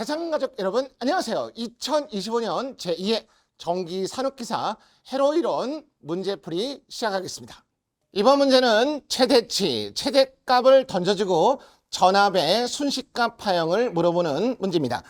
자산가족 여러분 안녕하세요. 2025년 제2회 정기산업기사 회로이론 문제풀이 시작하겠습니다. 이번 문제는 최대치, 최대값을 던져주고 전압의 순식값 파형을 물어보는 문제입니다.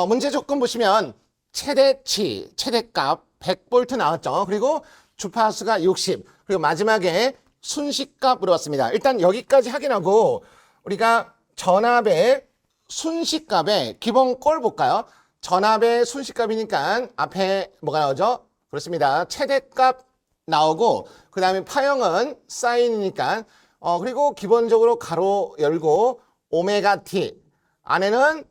문제 조건 보시면 최대치, 최대값 100V 나왔죠. 그리고 주파수가 60, 그리고 마지막에 순식값 물어봤습니다. 일단 여기까지 확인하고 우리가 전압의 순식값의 기본 꼴 볼까요? 전압의 순식값이니까 앞에 뭐가 나오죠? 그렇습니다. 최대값 나오고 그 다음에 파형은 사인이니까 그리고 기본적으로 가로 열고 오메가 t 안에는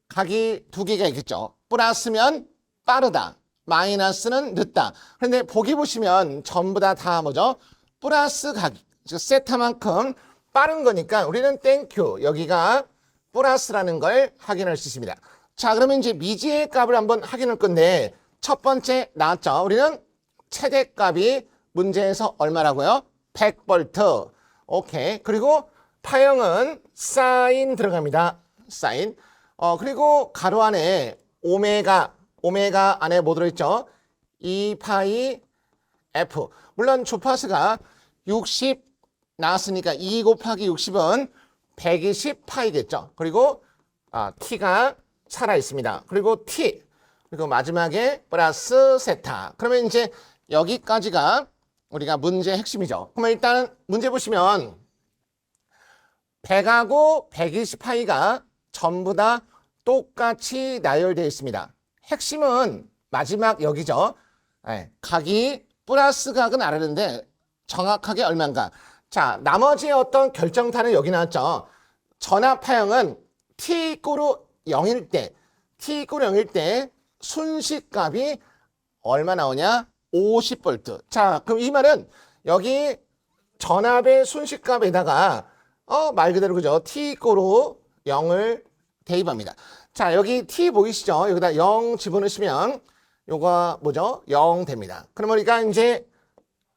각이 두 개가 있겠죠. 플러스면 빠르다, 마이너스는 늦다. 그런데 보기 보시면 전부 다 뭐죠? 플러스 각, 즉 세타만큼 빠른 거니까 우리는 땡큐 여기가 플러스라는 걸 확인할 수 있습니다. 자, 그러면 이제 미지의 값을 한번 확인할 건데 첫 번째 나왔죠. 우리는 최대값이 문제에서 얼마라고요? 100V. 오케이. 그리고 파형은 사인 들어갑니다. 사인. 그리고 가로 안에 오메가 안에 뭐 들어있죠? 2파이 F. 물론 주파수가 60 나왔으니까 2 곱하기 60은 120파이겠죠. 그리고 t가 살아 있습니다. 그리고 t 그리고 마지막에 플러스 세타. 그러면 이제 여기까지가 우리가 문제의 핵심이죠. 그러면 일단 문제 보시면 100하고 120파이가 전부 다 똑같이 나열되어 있습니다. 핵심은 마지막 여기죠. 각이 플러스 각은 알았는데 정확하게 얼마인가. 자, 나머지 어떤 결정타는 여기 나왔죠. 전압 파형은 t=0일 때 순식값이 얼마 나오냐? 50V. 자, 그럼 이 말은 여기 전압의 순식값에다가 말 그대로 그죠? t=0을 대입합니다. 자, 여기 t 보이시죠? 여기다 0 집어넣으시면 요거 뭐죠? 0 됩니다. 그럼 우리가 이제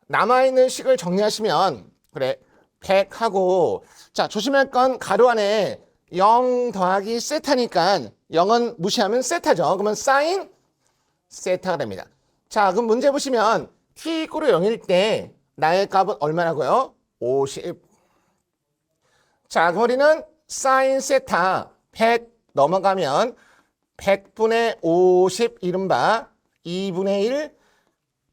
남아있는 식을 정리하시면 그래 100하고 자 조심할 건 가로 안에 0 더하기 세타니까 0은 무시하면 세타죠. 그러면 사인 세타가 됩니다. 자 그럼 문제 보시면 t=0일 때 나의 값은 얼마라고요? 50. 자 그럼 우리는 사인 세타 100 넘어가면 100분의 50 이른바 2분의 1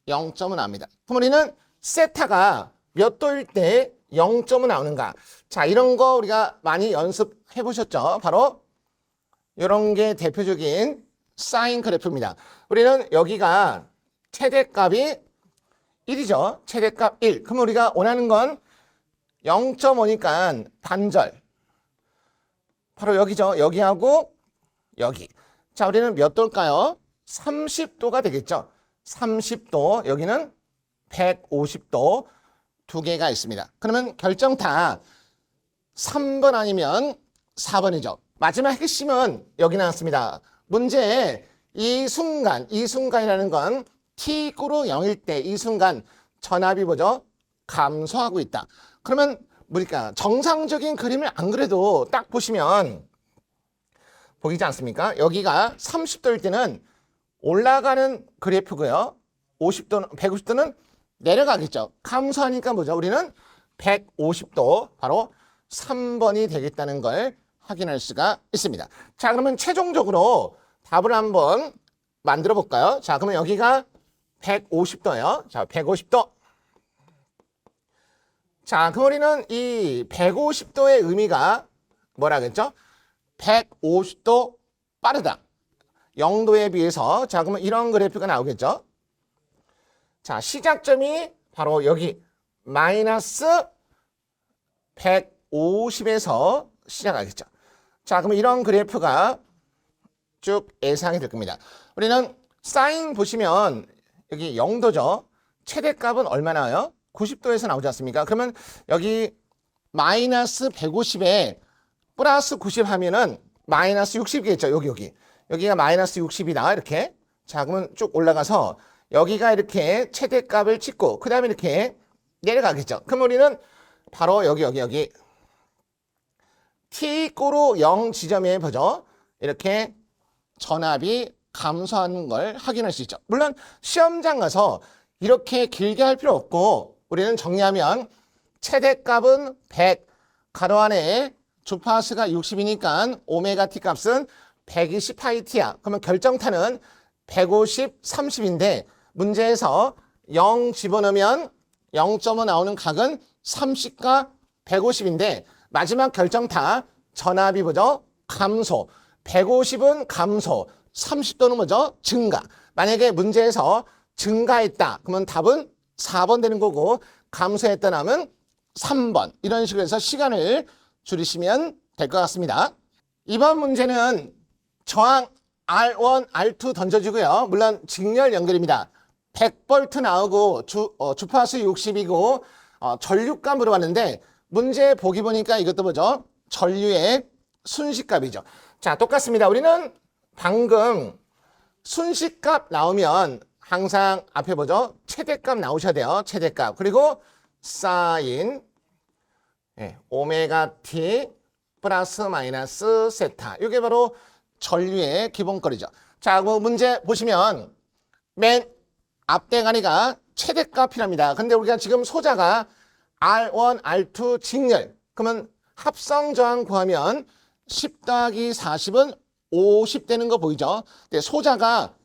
0점은 나옵니다. 그럼 우리는 세타가 몇 도일 때 0점은 나오는가? 자, 이런 거 우리가 많이 연습해 보셨죠? 바로 이런 게 대표적인 사인 그래프입니다. 우리는 여기가 최대값이 1이죠. 최대값 1. 그럼 우리가 원하는 건 0.5니까 반절. 바로 여기죠. 여기하고 여기. 자, 우리는 몇 도일까요? 30도가 되겠죠. 30도. 여기는 150도. 두 개가 있습니다. 그러면 결정타 3번 아니면 4번이죠. 마지막 핵심은 여기 나왔습니다. 문제에 이 순간이라는 건 t=0일 때 이 순간 전압이 뭐죠? 감소하고 있다. 그러면 뭐니까 정상적인 그림을 안 그래도 딱 보시면 보이지 않습니까? 여기가 30도일 때는 올라가는 그래프고요. 50도는 150도는 내려가겠죠. 감소하니까 뭐죠? 우리는 150도 바로 3번이 되겠다는 걸 확인할 수가 있습니다. 자, 그러면 최종적으로 답을 한번 만들어 볼까요? 자, 그러면 여기가 150도예요. 자, 150도. 자, 그럼 우리는 이 150도의 의미가 뭐라겠죠? 150도 빠르다. 0도에 비해서. 자, 그러면 이런 그래프가 나오겠죠? 자, 시작점이 바로 여기 마이너스 150에서 시작하겠죠. 자, 그러면 이런 그래프가 쭉 예상이 될 겁니다. 우리는 사인 보시면 여기 0도죠. 최대값은 얼마 나와요? 90도에서 나오지 않습니까? 그러면 여기 마이너스 150에 플러스 90 하면은 마이너스 60이겠죠. 여기가 마이너스 60이다. 이렇게. 자, 그러면 쭉 올라가서 여기가 이렇게 최대값을 찍고 그 다음에 이렇게 내려가겠죠. 그럼 우리는 바로 여기 t=0 지점에 보죠. 이렇게 전압이 감소하는 걸 확인할 수 있죠. 물론 시험장 가서 이렇게 길게 할 필요 없고 우리는 정리하면 최대값은 100, 가로 안에 주파수가 60이니까 오메가 t 값은 120파이t야. 그러면 결정타는 150, 30인데 문제에서 0 집어넣으면 0.5 나오는 각은 30과 150인데 마지막 결정타 전압이 뭐죠? 감소. 150은 감소. 30도는 뭐죠? 증가. 만약에 문제에서 증가했다. 그러면 답은 4번 되는 거고 감소했다 하면 3번. 이런 식으로 해서 시간을 줄이시면 될 것 같습니다. 이번 문제는 저항 R1, R2 던져주고요. 물론 직렬 연결입니다. 100V 나오고 주파수 60이고 전류값 물어봤는데 문제 보기 보니까 이것도 뭐죠? 전류의 순식값이죠. 자, 똑같습니다. 우리는 방금 순식값 나오면 항상 앞에 뭐죠? 최대값 나오셔야 돼요. 최대값. 그리고 사인 오메가 t 플러스 마이너스 세타. 이게 바로 전류의 기본거리죠. 자, 그 문제 보시면 맨 앞대가리가 최대값이랍니다. 근데 우리가 지금 소자가 R1, R2 직렬. 그러면 합성 저항 구하면 10 더하기 40은 50 되는 거 보이죠? 네, 소자가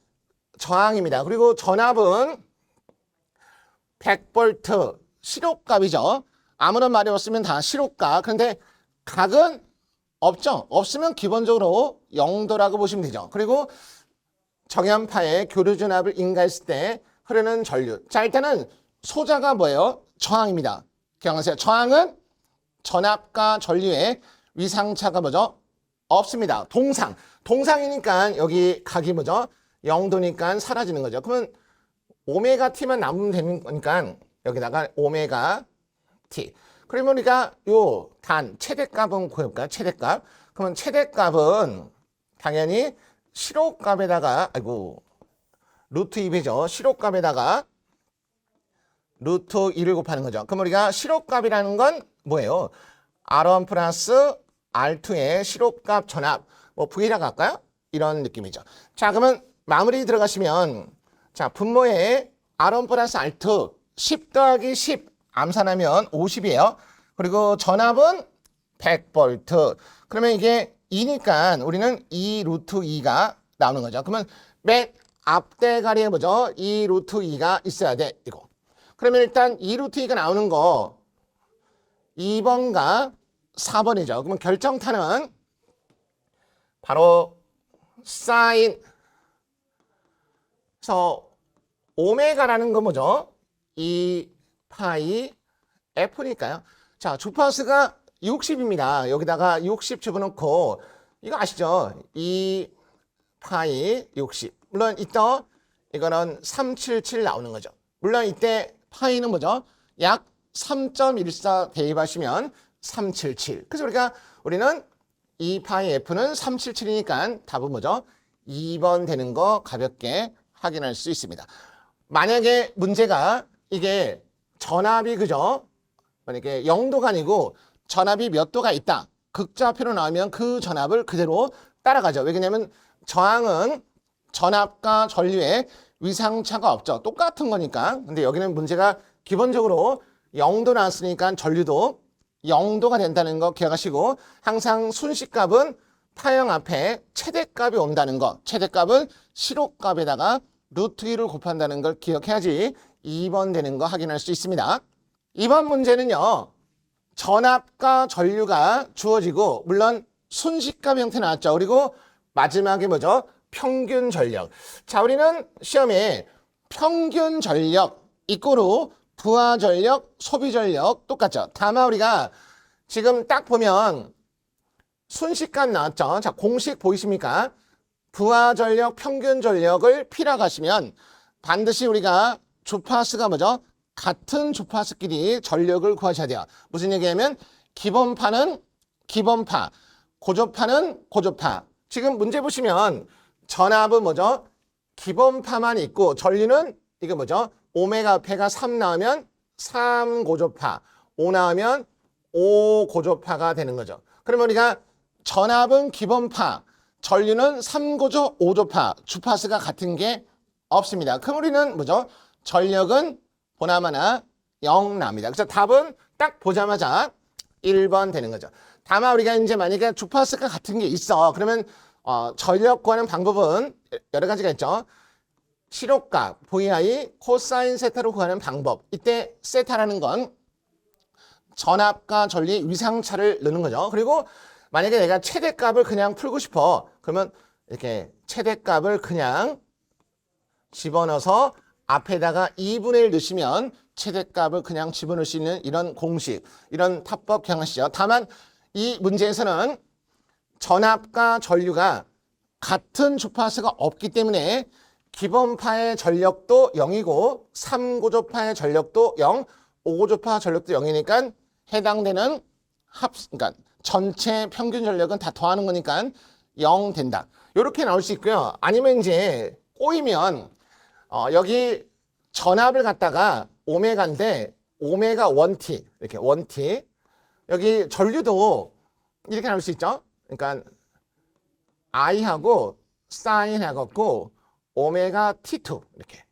저항입니다. 그리고 전압은 100V 실효값이죠. 아무런 말이 없으면 다 실효값. 그런데 각은 없죠. 없으면 기본적으로 0도라고 보시면 되죠. 그리고 정연파에 교류전압을 인가했을 때 흐르는 전류. 자, 일단은 소자가 뭐예요? 저항입니다. 기억하세요. 저항은 전압과 전류의 위상차가 뭐죠? 없습니다. 동상. 동상이니까 여기 각이 뭐죠? 0도니까 사라지는 거죠. 그러면 오메가 t만 남으면 되는 거니까 여기다가 오메가 t. 그러면 우리가 요 단 최대값은 구해볼까요? 최대값. 그러면 최대값은 당연히 실호값에다가 루트 2배죠. 실호값에다가 루트 2를 곱하는 거죠. 그럼 우리가 실호값이라는 건 뭐예요? R1 플러스 R2의 실호값 전압. 뭐 V라고 할까요? 이런 느낌이죠. 자, 그러면 마무리 들어가시면 자, 분모에 R1 플러스 R2 10 더하기 10 암산하면 50이에요. 그리고 전압은 100V. 그러면 이게 2니까 우리는 2 루트 2가 나오는 거죠. 그러면 맨 앞대가리에 뭐죠? 2 루트 2가 있어야 돼. 이거. 그러면 일단 2 루트 2가 나오는 거 2번과 4번이죠. 그러면 결정타는 바로 사인. 그래서 오메가라는 건 뭐죠? 2파이 F니까요. 자, 주파수가 60입니다. 여기다가 60 집어넣고 이거 아시죠? 2파이 60. 물론 이때 이거는 377 나오는 거죠. 물론 이때 파이는 뭐죠? 약 3.14 대입하시면 377. 그래서 우리는 2파이 F는 377이니까 답은 뭐죠? 2번 되는 거 가볍게 확인할 수 있습니다. 만약에 문제가 이게 전압이 그죠? 만약에 0도가 아니고 전압이 몇 도가 있다. 극좌표로 나오면 그 전압을 그대로 따라가죠. 왜냐면 저항은 전압과 전류의 위상차가 없죠. 똑같은 거니까. 근데 여기는 문제가 기본적으로 0도 나왔으니까 전류도 0도가 된다는 거 기억하시고 항상 순식값은 파형 앞에 최대값이 온다는 거. 최대값은 실호값에다가 루트 2를 곱한다는 걸 기억해야지 2번 되는 거 확인할 수 있습니다. 이번 문제는요. 전압과 전류가 주어지고 물론 순식값 형태 나왔죠. 그리고 마지막에 뭐죠? 평균 전력. 자, 우리는 시험에 평균 전력 이꼬르 부하 전력, 소비 전력 똑같죠. 다만 우리가 지금 딱 보면 순식값 나왔죠. 자, 공식 보이십니까? 부하 전력, 평균 전력을 P라고 하시면 반드시 우리가 주파수가 뭐죠? 같은 주파수끼리 전력을 구하셔야 돼요. 무슨 얘기냐면 기본파는 기본파, 고조파는 고조파. 지금 문제 보시면 전압은 뭐죠? 기본파만 있고 전류는 이게 뭐죠? 오메가 패가 3 나오면 3 고조파, 5 나오면 5 고조파가 되는 거죠. 그러면 우리가 전압은 기본파, 전류는 3고조, 5조파, 주파수가 같은 게 없습니다. 그럼 우리는 뭐죠? 전력은 보나마나 0 나옵니다. 그래서 답은 딱 보자마자 1번 되는 거죠. 다만 우리가 이제 만약에 주파수가 같은 게 있어. 그러면 전력 구하는 방법은 여러 가지가 있죠. 시력값, VI, 코사인 세타로 구하는 방법. 이때 세타라는 건 전압과 전리 위상차를 넣는 거죠. 그리고 만약에 내가 최대값을 그냥 풀고 싶어. 그러면 이렇게 최대값을 그냥 집어넣어서 앞에다가 2분의 1 넣으시면 최대값을 그냥 집어넣을 수 있는 이런 공식, 이런 타법 기억하시죠. 다만 이 문제에서는 전압과 전류가 같은 주파수가 없기 때문에 기본파의 전력도 0이고 3고조파의 전력도 0, 5고조파 전력도 0이니까 해당되는 그러니까 전체 평균 전력은 다 더하는 거니까 0 된다. 이렇게 나올 수 있고요. 아니면 이제 꼬이면 여기 전압을 갖다가 오메가인데 오메가 1t 이렇게 1t 여기 전류도 이렇게 나올 수 있죠. 그러니까 i하고 사인 해갖고 오메가 t2 이렇게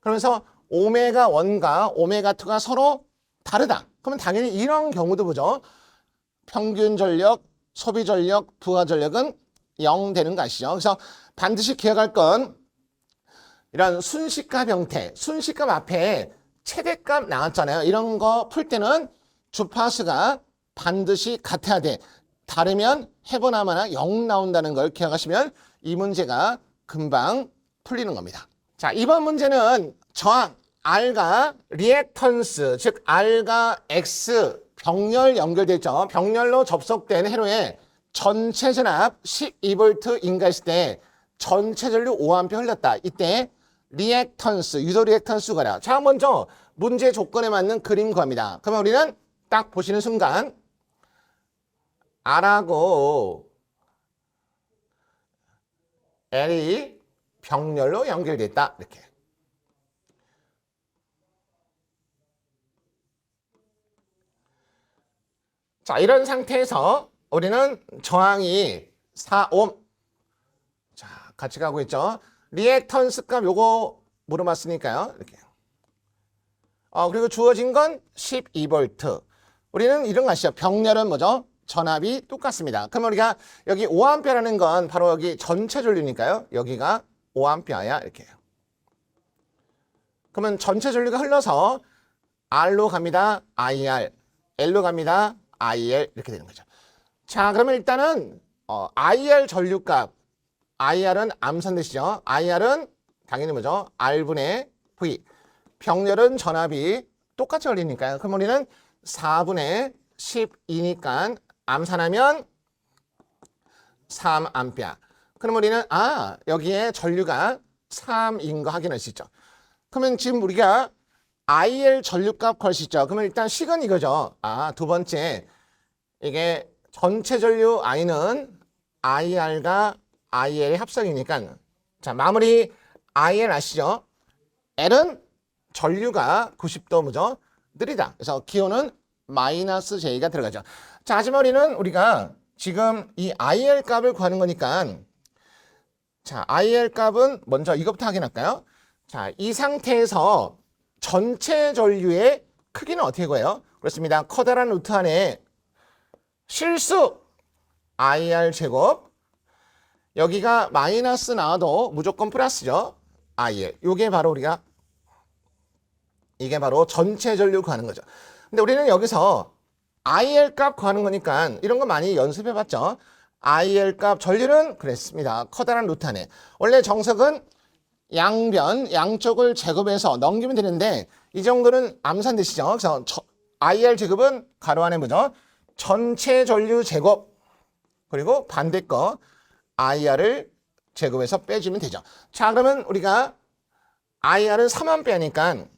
그러면서 오메가 1과 오메가 2가 서로 다르다. 그러면 당연히 이런 경우도 보죠. 평균 전력, 소비 전력, 부하 전력은 0 되는 거 아시죠? 그래서 반드시 기억할 건 이런 순식값 형태, 순식값 앞에 최대값 나왔잖아요. 이런 거 풀 때는 주파수가 반드시 같아야 돼. 다르면 해보나마나 0 나온다는 걸 기억하시면 이 문제가 금방 풀리는 겁니다. 자, 이번 문제는 저항 R과 리액턴스, 즉 R과 X 병렬 연결되어 있죠. 병렬로 접속된 회로에 전체 전압 12V 인가했을 때 전체 전류 5A 흘렀다. 이때 리액턴스, 유도 리액턴스 구하라. 자, 먼저 문제 조건에 맞는 그림 구합니다. 그러면 우리는 딱 보시는 순간 R하고 L이 병렬로 연결됐다. 이렇게. 자, 이런 상태에서 우리는 저항이 4옴. 자, 같이 가고 있죠. 리액턴스 값 요거 물어봤으니까요. 이렇게. 그리고 주어진 건 12V. 우리는 이런 거 아시죠? 병렬은 뭐죠? 전압이 똑같습니다. 그러면 우리가 여기 5A라는 건 바로 여기 전체 전류니까요. 여기가 5A야. 이렇게. 그러면 전체 전류가 흘러서 R로 갑니다. IR. L로 갑니다. IL. 이렇게 되는 거죠. 자, 그러면 일단은 IR 전류값. IR은 암산되시죠? IR은 당연히 뭐죠? R분의 V. 병렬은 전압이 똑같이 걸리니까요. 그럼 우리는 4분의 12니까 암산하면 3A. 그럼 우리는 여기에 전류가 3인 거 확인할 수 있죠. 그러면 지금 우리가 IL 전류값 걸 수 있죠. 그러면 일단 식은 이거죠. 두 번째 이게 전체 전류 I는 IR과 IL의 합성이니까 자, 마무리 IL 아시죠? L은 전류가 90도 뭐죠? 느리다. 그래서 기호는 마이너스 J가 들어가죠. 자, 하지만 우리가 지금 이 IL 값을 구하는 거니까 자, IL 값은 먼저 이것부터 확인할까요? 자, 이 상태에서 전체 전류의 크기는 어떻게 구해요? 그렇습니다. 커다란 루트 안에 실수 IR 제곱 여기가 마이너스 나와도 무조건 플러스죠. IL. 이게 바로 전체 전류 구하는 거죠. 근데 우리는 여기서 IL 값 구하는 거니까 이런 거 많이 연습해 봤죠. IL 값 전류는 그랬습니다. 커다란 루트 안에. 원래 정석은 양쪽을 제곱해서 넘기면 되는데 이 정도는 암산되시죠. 그래서 IR 제곱은 가로 안에 뭐죠? 전체 전류 제곱 그리고 반대 거 IR을 제곱해서 빼주면 되죠. 자, 그러면 우리가 IR은 3A니까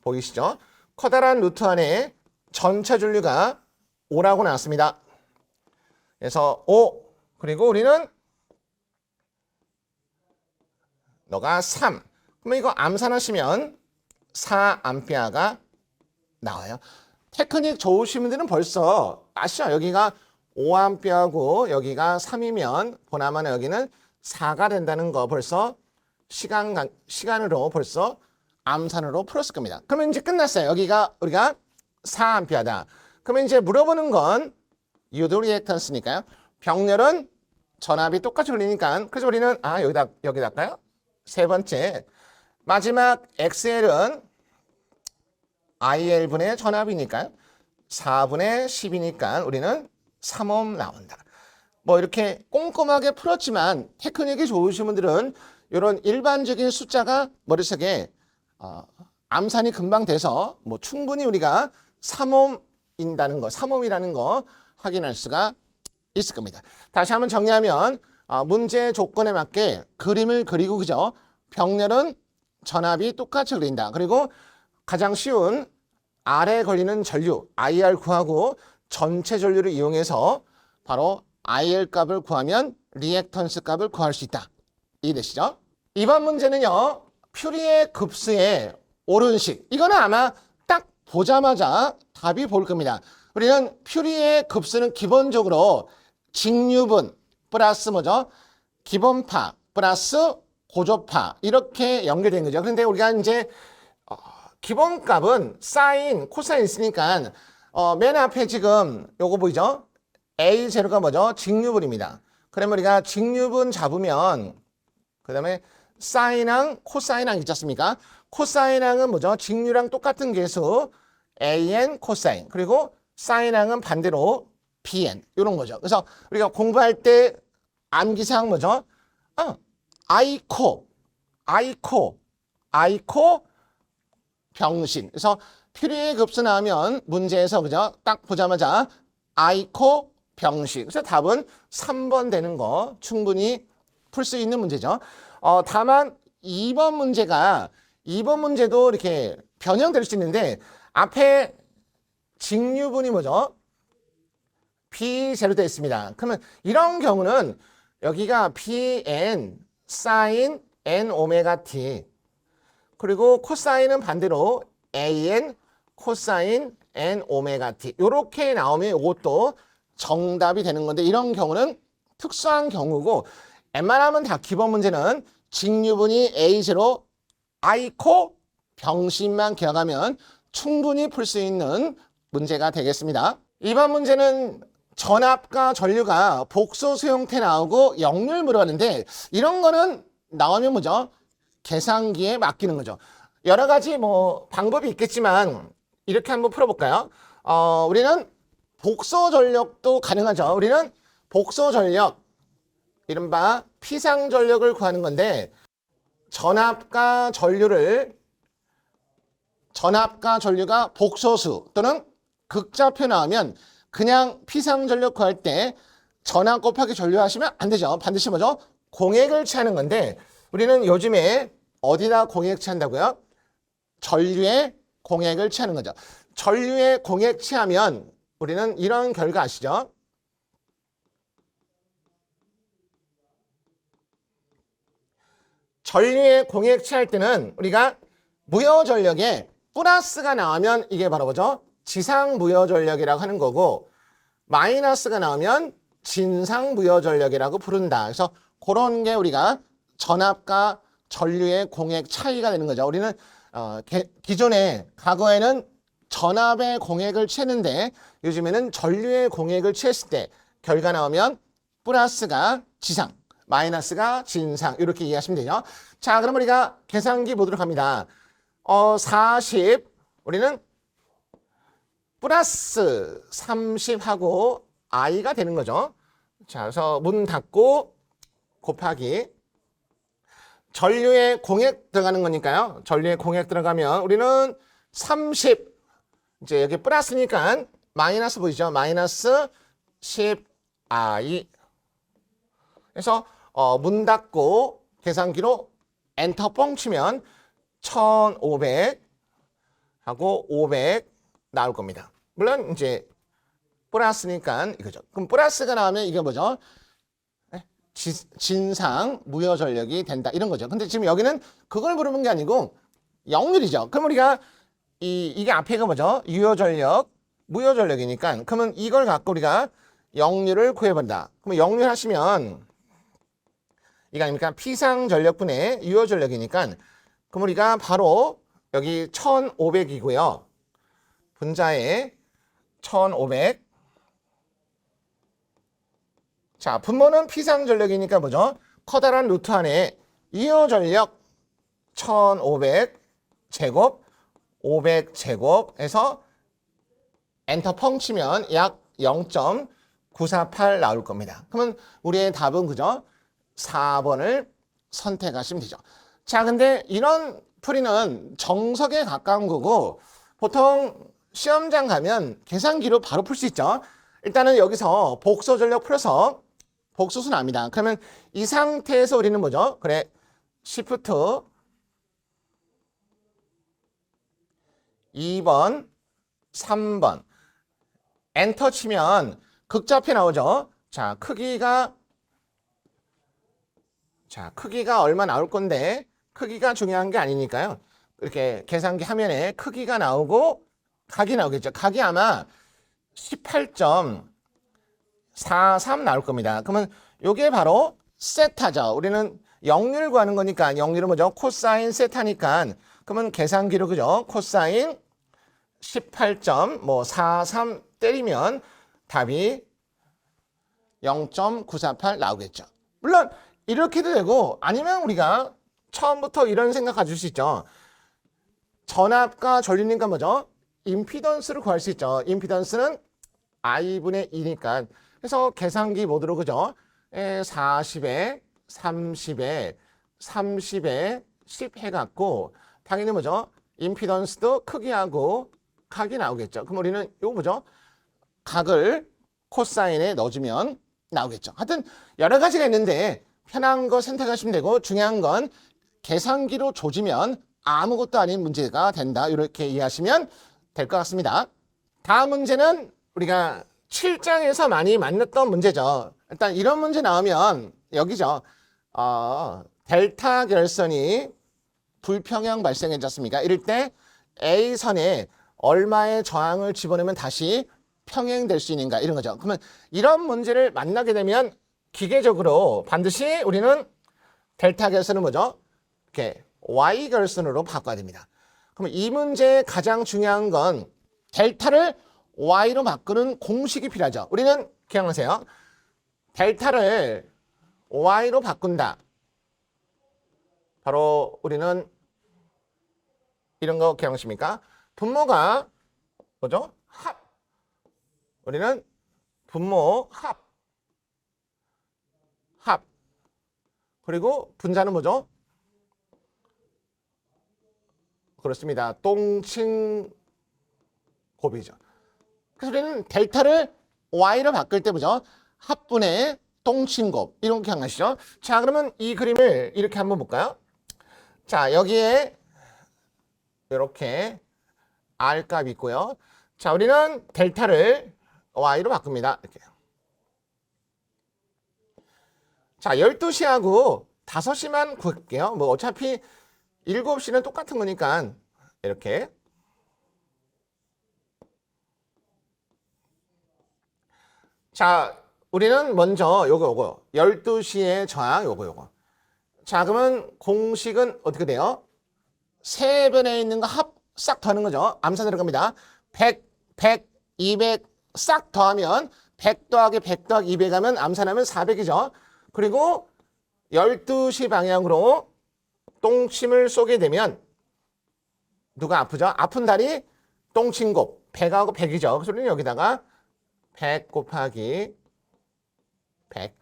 보이시죠? 커다란 루트 안에 전체 전류가 5라고 나왔습니다. 그래서 5 그리고 우리는 너가 3. 그러면 이거 암산하시면 4A가 나와요. 테크닉 좋으신 분들은 벌써 아시죠? 여기가 5A하고 여기가 3이면 보나마나 여기는 4가 된다는 거 벌써 시간으로 벌써 암산으로 풀었을 겁니다. 그러면 이제 끝났어요. 여기가 우리가 4A다. 그러면 이제 물어보는 건 유도 리액턴스니까요. 병렬은 전압이 똑같이 흘리니까 그래서 우리는 여기다 할까요? 세 번째 마지막 XL은 IL분의 전압이니까 4분의 10이니까 우리는 3옴 나온다. 뭐 이렇게 꼼꼼하게 풀었지만 테크닉이 좋으신 분들은 이런 일반적인 숫자가 머릿속에 암산이 금방 돼서 뭐 충분히 우리가 3옴이라는 거 확인할 수가 있을 겁니다. 다시 한번 정리하면 문제 조건에 맞게 그림을 그리고 그죠? 병렬은 전압이 똑같이 흘린다. 그리고 가장 쉬운 R에 걸리는 전류 IR 구하고 전체 전류를 이용해서 바로 IL 값을 구하면 리액턴스 값을 구할 수 있다. 이해되시죠? 이번 문제는요. 퓨리의 급수의 오른식. 이거는 아마 딱 보자마자 답이 보일 겁니다. 우리는 퓨리의 급수는 기본적으로 직류분 플러스 뭐죠? 기본파 플러스 고조파 이렇게 연결된 거죠. 그런데 우리가 이제 기본값은 사인, 코사인 있으니까 맨 앞에 지금 요거 보이죠? A0가 뭐죠? 직류분입니다. 그러면 우리가 직류분 잡으면 그 다음에 사인항, 코사인항 있지 않습니까? 코사인항은 뭐죠? 직류랑 똑같은 개수 AN 코사인 그리고 사인항은 반대로 BN 이런 거죠. 그래서 우리가 공부할 때 암기사항 뭐죠? 아이코 병신. 그래서 퓨리의 급수 나오면 문제에서 그죠? 딱 보자마자 아이코 병식. 그래서 답은 3번 되는 거 충분히 풀 수 있는 문제죠. 다만 2번 문제도 이렇게 변형될 수 있는데 앞에 직류분이 뭐죠? B0 되어 있습니다. 그러면 이런 경우는 여기가 BN 사인 N 오메가 T 그리고 코사인은 반대로 AN 코사인 N 오메가 T 이렇게 나오면 이것도 정답이 되는 건데 이런 경우는 특수한 경우고 웬만하면 다 기본 문제는 직류분이 A0 아이코 병신만 기억하면 충분히 풀 수 있는 문제가 되겠습니다. 이번 문제는 전압과 전류가 복소수 형태 나오고 역률 물어봤는데 이런 거는 나오면 뭐죠? 계산기에 맡기는 거죠. 여러 가지 뭐 방법이 있겠지만 이렇게 한번 풀어볼까요? 우리는 복소 전력도 가능하죠. 우리는 복소 전력, 이른바 피상 전력을 구하는 건데 전압과 전류가 복소수 또는 극좌표 나오면 그냥 피상 전력 구할 때 전압 곱하기 전류 하시면 안 되죠. 반드시 뭐죠? 공액을 취하는 건데 우리는 요즘에 어디다 공액 취한다고요? 전류의 공액을 취하는 거죠. 전류의 공액 취하면 우리는 이런 결과 아시죠? 전류의 공액 취할 때는 우리가 무효전력에 플러스가 나오면 이게 바로 뭐죠? 지상무효전력이라고 하는 거고 마이너스가 나오면 진상무효전력이라고 부른다. 그래서 그런 게 우리가 전압과 전류의 공액 차이가 되는 거죠. 우리는 기존에 과거에는 전압의 공액을 취했는데 요즘에는 전류의 공액을 취했을 때 결과 나오면 플러스가 지상, 마이너스가 진상 이렇게 이해하시면 되죠. 자, 그럼 우리가 계산기 보도록 합니다. 40 우리는 플러스 30하고 i가 되는 거죠. 자, 그래서 문 닫고 곱하기 전류의 공액 들어가는 거니까요. 전류의 공액 들어가면 우리는 30 이제 여기 플러스니까 마이너스 보이죠? 마이너스 10i 그래서 문 닫고 계산기로 엔터 뻥 치면 1500 하고 500 나올 겁니다. 물론 이제 플러스니까 이거죠. 그럼 플러스가 나오면 이게 뭐죠? 진상 무효전력이 된다 이런 거죠. 근데 지금 여기는 그걸 물어본 게 아니고 역률이죠. 그럼 우리가 이게 앞에가 뭐죠? 유효전력, 무효전력이니까 그러면 이걸 갖고 우리가 역률을 구해본다. 그럼 역률 하시면 이거 아닙니까? 피상전력분의 유효전력이니까 그럼 우리가 바로 여기 1500이고요. 분자에 1500. 자, 분모는 피상전력이니까 뭐죠? 커다란 루트 안에 유효전력 1500 제곱 500 제곱 해서 엔터 펑 치면 약 0.948 나올 겁니다. 그러면 우리의 답은 그죠? 4번을 선택하시면 되죠. 자, 근데 이런 풀이는 정석에 가까운 거고 보통 시험장 가면 계산기로 바로 풀 수 있죠. 일단은 여기서 복소 전력 풀어서 복소수 납니다. 그러면 이 상태에서 우리는 뭐죠? 그래, 시프트 2번, 3번 엔터 치면 극좌표 나오죠. 자, 크기가 얼마 나올 건데 크기가 중요한 게 아니니까요. 이렇게 계산기 화면에 크기가 나오고 각이 나오겠죠. 각이 아마 18.43 나올 겁니다. 그러면 이게 바로 세타죠. 우리는 역률 구하는 거니까 역률은 뭐죠? 코사인 세타니까 그러면 계산기로 그죠? 코사인 18.43 때리면 답이 0.948 나오겠죠. 물론 이렇게도 되고 아니면 우리가 처음부터 이런 생각 가질 수 있죠. 전압과 전류니까 뭐죠? 임피던스를 구할 수 있죠. 임피던스는 I분의 2니까 그래서 계산기 모드로 그죠? 40에 30에 30에 10 해갖고 당연히 뭐죠? 임피던스도 크기하고 각이 나오겠죠. 그럼 우리는 이거 뭐죠? 각을 코사인에 넣어주면 나오겠죠. 하여튼 여러 가지가 있는데 편한 거 선택하시면 되고 중요한 건 계산기로 조지면 아무것도 아닌 문제가 된다. 이렇게 이해하시면 될 것 같습니다. 다음 문제는 우리가 7장에서 많이 만났던 문제죠. 일단 이런 문제 나오면 여기죠. 델타 결선이 불평형 발생했지 않습니까? 이럴 때 A선에 얼마의 저항을 집어넣으면 다시 평행될 수 있는가 이런 거죠. 그러면 이런 문제를 만나게 되면 기계적으로 반드시 우리는 델타 결선은 뭐죠? 이렇게 Y 결선으로 바꿔야 됩니다. 그럼 이 문제의 가장 중요한 건 델타를 Y로 바꾸는 공식이 필요하죠. 우리는 기억하세요. 델타를 Y로 바꾼다. 바로 우리는 이런 거 기억하십니까? 분모가 뭐죠? 합. 우리는 분모 합. 그리고 분자는 뭐죠? 그렇습니다. 똥칭 곱이죠. 그래서 우리는 델타를 Y로 바꿀 때 뭐죠? 합분의 똥칭곱 이런 거 기억나시죠? 자, 그러면 이 그림을 이렇게 한번 볼까요? 자, 여기에 이렇게 R 값이 있고요. 자, 우리는 델타를 Y로 바꿉니다. 이렇게. 자, 12시하고 5시만 구할게요. 뭐 어차피 7시는 똑같은 거니까 이렇게. 자, 우리는 먼저 요거 12시에 저항 요거. 자, 그러면 공식은 어떻게 돼요? 세 변에 있는 거 합 싹 더하는 거죠. 암산 들어갑니다. 100, 200 싹 더하면 100 더하기 100 더하기 200 하면 암산하면 400이죠. 그리고 12시 방향으로 똥침을 쏘게 되면 누가 아프죠? 아픈 다리 똥침곱 100하고 100이죠. 그래서 우리는 여기다가 100 곱하기 100.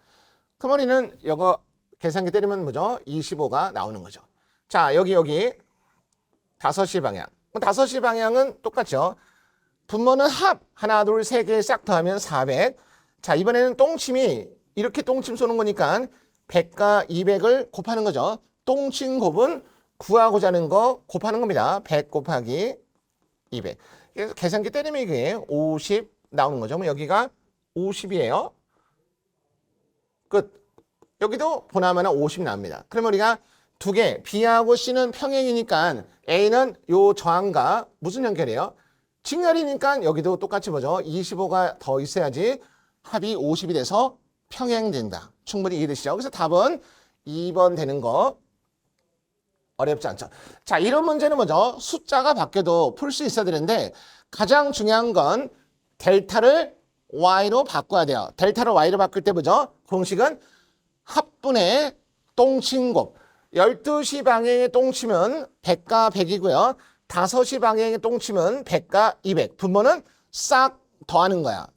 그럼 우리는 이거 계산기 때리면 뭐죠? 25가 나오는 거죠. 자, 여기 5시 방향. 5시 방향은 똑같죠. 분모는 합. 하나, 둘, 세 개 싹 더하면 400. 자, 이번에는 똥침이 이렇게 똥침 쏘는 거니까 100과 200을 곱하는 거죠. 똥침 곱은 구하고자 하는 거 곱하는 겁니다. 100 곱하기 200. 그래서 계산기 때리면 이게 50 나오는 거죠. 그럼 여기가 50이에요. 끝. 여기도 보나마나 50 나옵니다. 그러면 우리가 두 개, B하고 C는 평행이니까 A는 요 저항과 무슨 연결이에요? 직렬이니까 여기도 똑같이 뭐죠? 25가 더 있어야지 합이 50이 돼서 평행된다. 충분히 이해되시죠? 그래서 답은 2번 되는 거 어렵지 않죠. 자, 이런 문제는 뭐죠? 숫자가 바뀌어도 풀 수 있어야 되는데 가장 중요한 건 델타를 y로 바꿔야 돼요. 델타를 y로 바꿀 때 뭐죠? 공식은 합분의 똥친곱. 12시 방향에 똥치면 100과 100이고요. 5시 방향에 똥치면 100과 200. 분모는 싹 더하는 거야.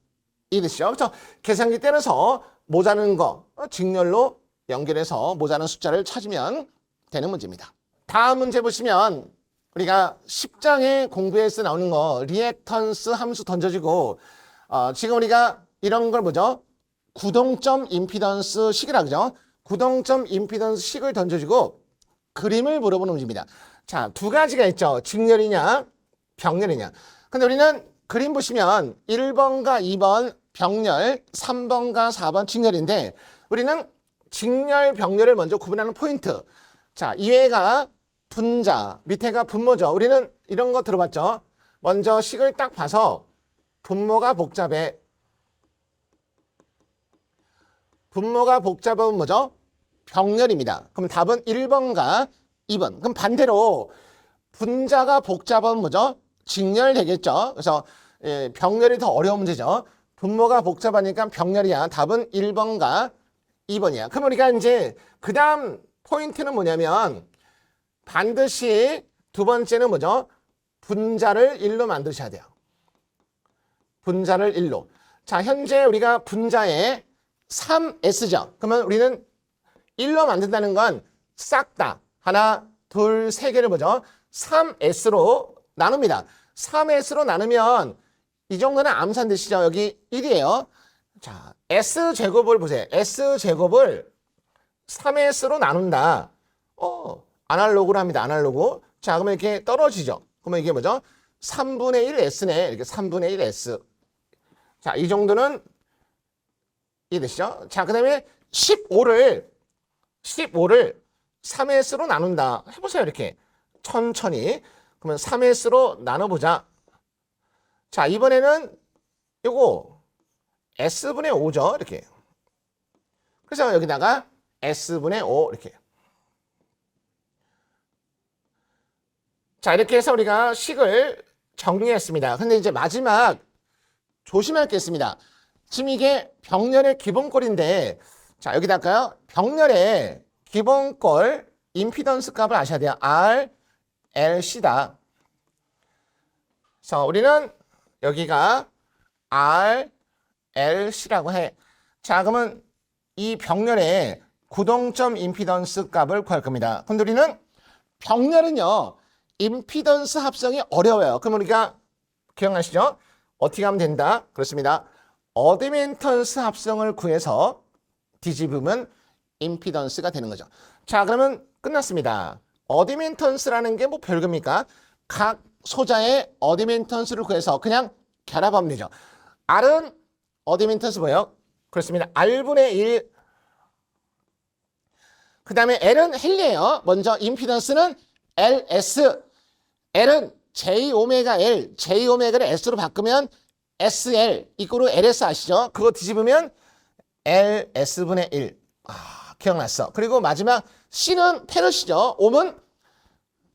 이해되시죠? 그래서 계산기 때려서 모자는 거 직렬로 연결해서 모자는 숫자를 찾으면 되는 문제입니다. 다음 문제 보시면 우리가 10장에 공부해서 나오는 거 리액턴스 함수 던져지고 지금 우리가 이런 걸 뭐죠? 구동점 임피던스 식이라 그죠? 구동점 임피던스 식을 던져주고 그림을 물어보는 문제입니다. 자, 두 가지가 있죠. 직렬이냐 병렬이냐. 근데 우리는 그림 보시면 1번과 2번 병렬, 3번과 4번 직렬인데 우리는 직렬, 병렬을 먼저 구분하는 포인트. 자, 이외가 분자, 밑에가 분모죠. 우리는 이런 거 들어봤죠. 먼저 식을 딱 봐서 분모가 복잡해. 분모가 복잡하면 뭐죠? 병렬입니다. 그럼 답은 1번과 2번. 그럼 반대로 분자가 복잡하면 뭐죠? 직렬 되겠죠. 그래서 병렬이 더 어려운 문제죠. 분모가 복잡하니까 병렬이야. 답은 1번과 2번이야. 그럼 우리가 이제 그 다음 포인트는 뭐냐면 반드시 두 번째는 뭐죠? 분자를 1로 만드셔야 돼요. 분자를 1로. 자, 현재 우리가 분자에 3S죠. 그러면 우리는 1로 만든다는 건 싹 다 하나, 둘, 세 개를 뭐죠? 3S로 나눕니다. 3S로 나누면 이 정도는 암산되시죠? 여기 1이에요. 자, S제곱을 보세요. S제곱을 3S로 나눈다. 아날로그로 합니다. 아날로그. 자, 그러면 이렇게 떨어지죠. 그러면 이게 뭐죠? 3분의 1 S네. 이렇게 3분의 1 S. 자, 이 정도는 이해되시죠? 자, 그 다음에 15를 3S로 나눈다. 해보세요. 이렇게 천천히. 그러면 3S로 나눠보자. 자, 이번에는 요거 S분의 5죠. 이렇게. 그래서 여기다가 S분의 5 이렇게. 자, 이렇게 해서 우리가 식을 정리했습니다. 근데 이제 마지막 조심할 게 있습니다. 지금 이게 병렬의 기본꼴인데, 자, 여기다가요. 병렬의 기본꼴 임피던스 값을 아셔야 돼요. R, L, C다. 그래서 우리는 여기가 R, L, C라고 해. 자, 그러면 이 병렬의 구동점 임피던스 값을 구할 겁니다. 근데 우리는 병렬은요. 임피던스 합성이 어려워요. 그럼 우리가 기억나시죠? 어떻게 하면 된다? 그렇습니다. 어드민턴스 합성을 구해서 뒤집으면 임피던스가 되는 거죠. 자, 그러면 끝났습니다. 어드민턴스라는 게 뭐 별겁니까? 각 소자의 어드민턴스를 구해서 그냥 결합하면 되죠. R은 어드민턴스 뭐예요? 그렇습니다. R분의 1. 그 다음에 L은 헬리예요. 먼저 임피던스는 LS. L은 J-오메가-L. J-오메가를 S로 바꾸면 SL 이꼬르 LS 아시죠? 그거 뒤집으면 LS분의 1. 기억났어. 그리고 마지막 C는 페르시죠. 옴은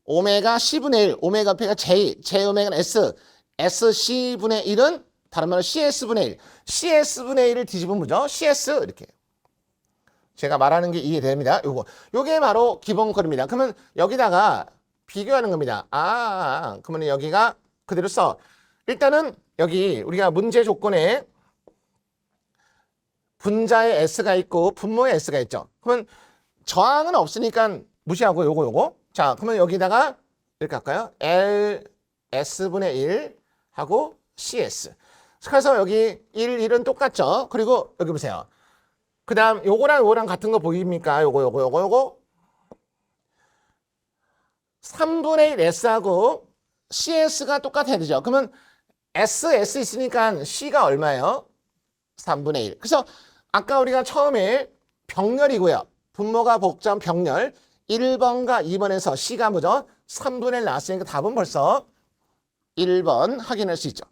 오메가 C분의 1. 오메가 P가 J. J-오메가는 S. SC분의 1은 다른 말로 CS분의 1. CS분의 1을 뒤집으면 뭐죠? CS 이렇게. 제가 말하는 게 이해됩니다. 요게 바로 기본꼴입니다. 그러면 여기다가 비교하는 겁니다. 그러면 여기가 그대로 써. 일단은 여기 우리가 문제 조건에 분자에 S가 있고 분모에 S가 있죠. 그러면 저항은 없으니까 무시하고 요거. 자, 그러면 여기다가 이렇게 할까요? LS분의 1 하고 CS. 그래서 여기 1은 똑같죠. 그리고 여기 보세요. 그 다음 요거랑 같은 거 보입니까? 요거 3분의 1 S하고 CS가 똑같아야 되죠. 그러면 S 있으니까 C가 얼마예요? 3분의 1. 그래서 아까 우리가 처음에 병렬이고요. 분모가 복잡한 병렬 1번과 2번에서 C가 뭐죠? 3분의 1 나왔으니까 답은 벌써 1번 확인할 수 있죠.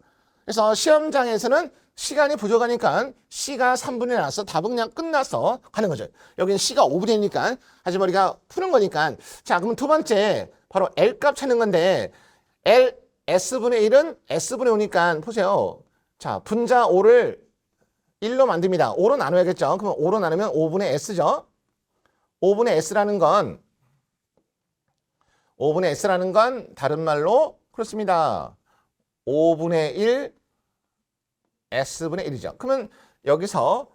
그래서 시험장에서는 시간이 부족하니까 C가 3분의 1 나서 답은 그냥 끝나서 가는 거죠. 여기는 C가 5분의 1이니까 하지만 우리가 푸는 거니까. 자, 그럼 두 번째 바로 L 값 찾는 건데 L S분의 1은 S분의 5니까 보세요. 자, 분자 5를 1로 만듭니다. 5로 나눠야겠죠. 그러면 5로 나누면 5분의 S죠. 5분의 S라는 건 다른 말로 그렇습니다. 5분의 1 S분의 1이죠. 그러면 여기서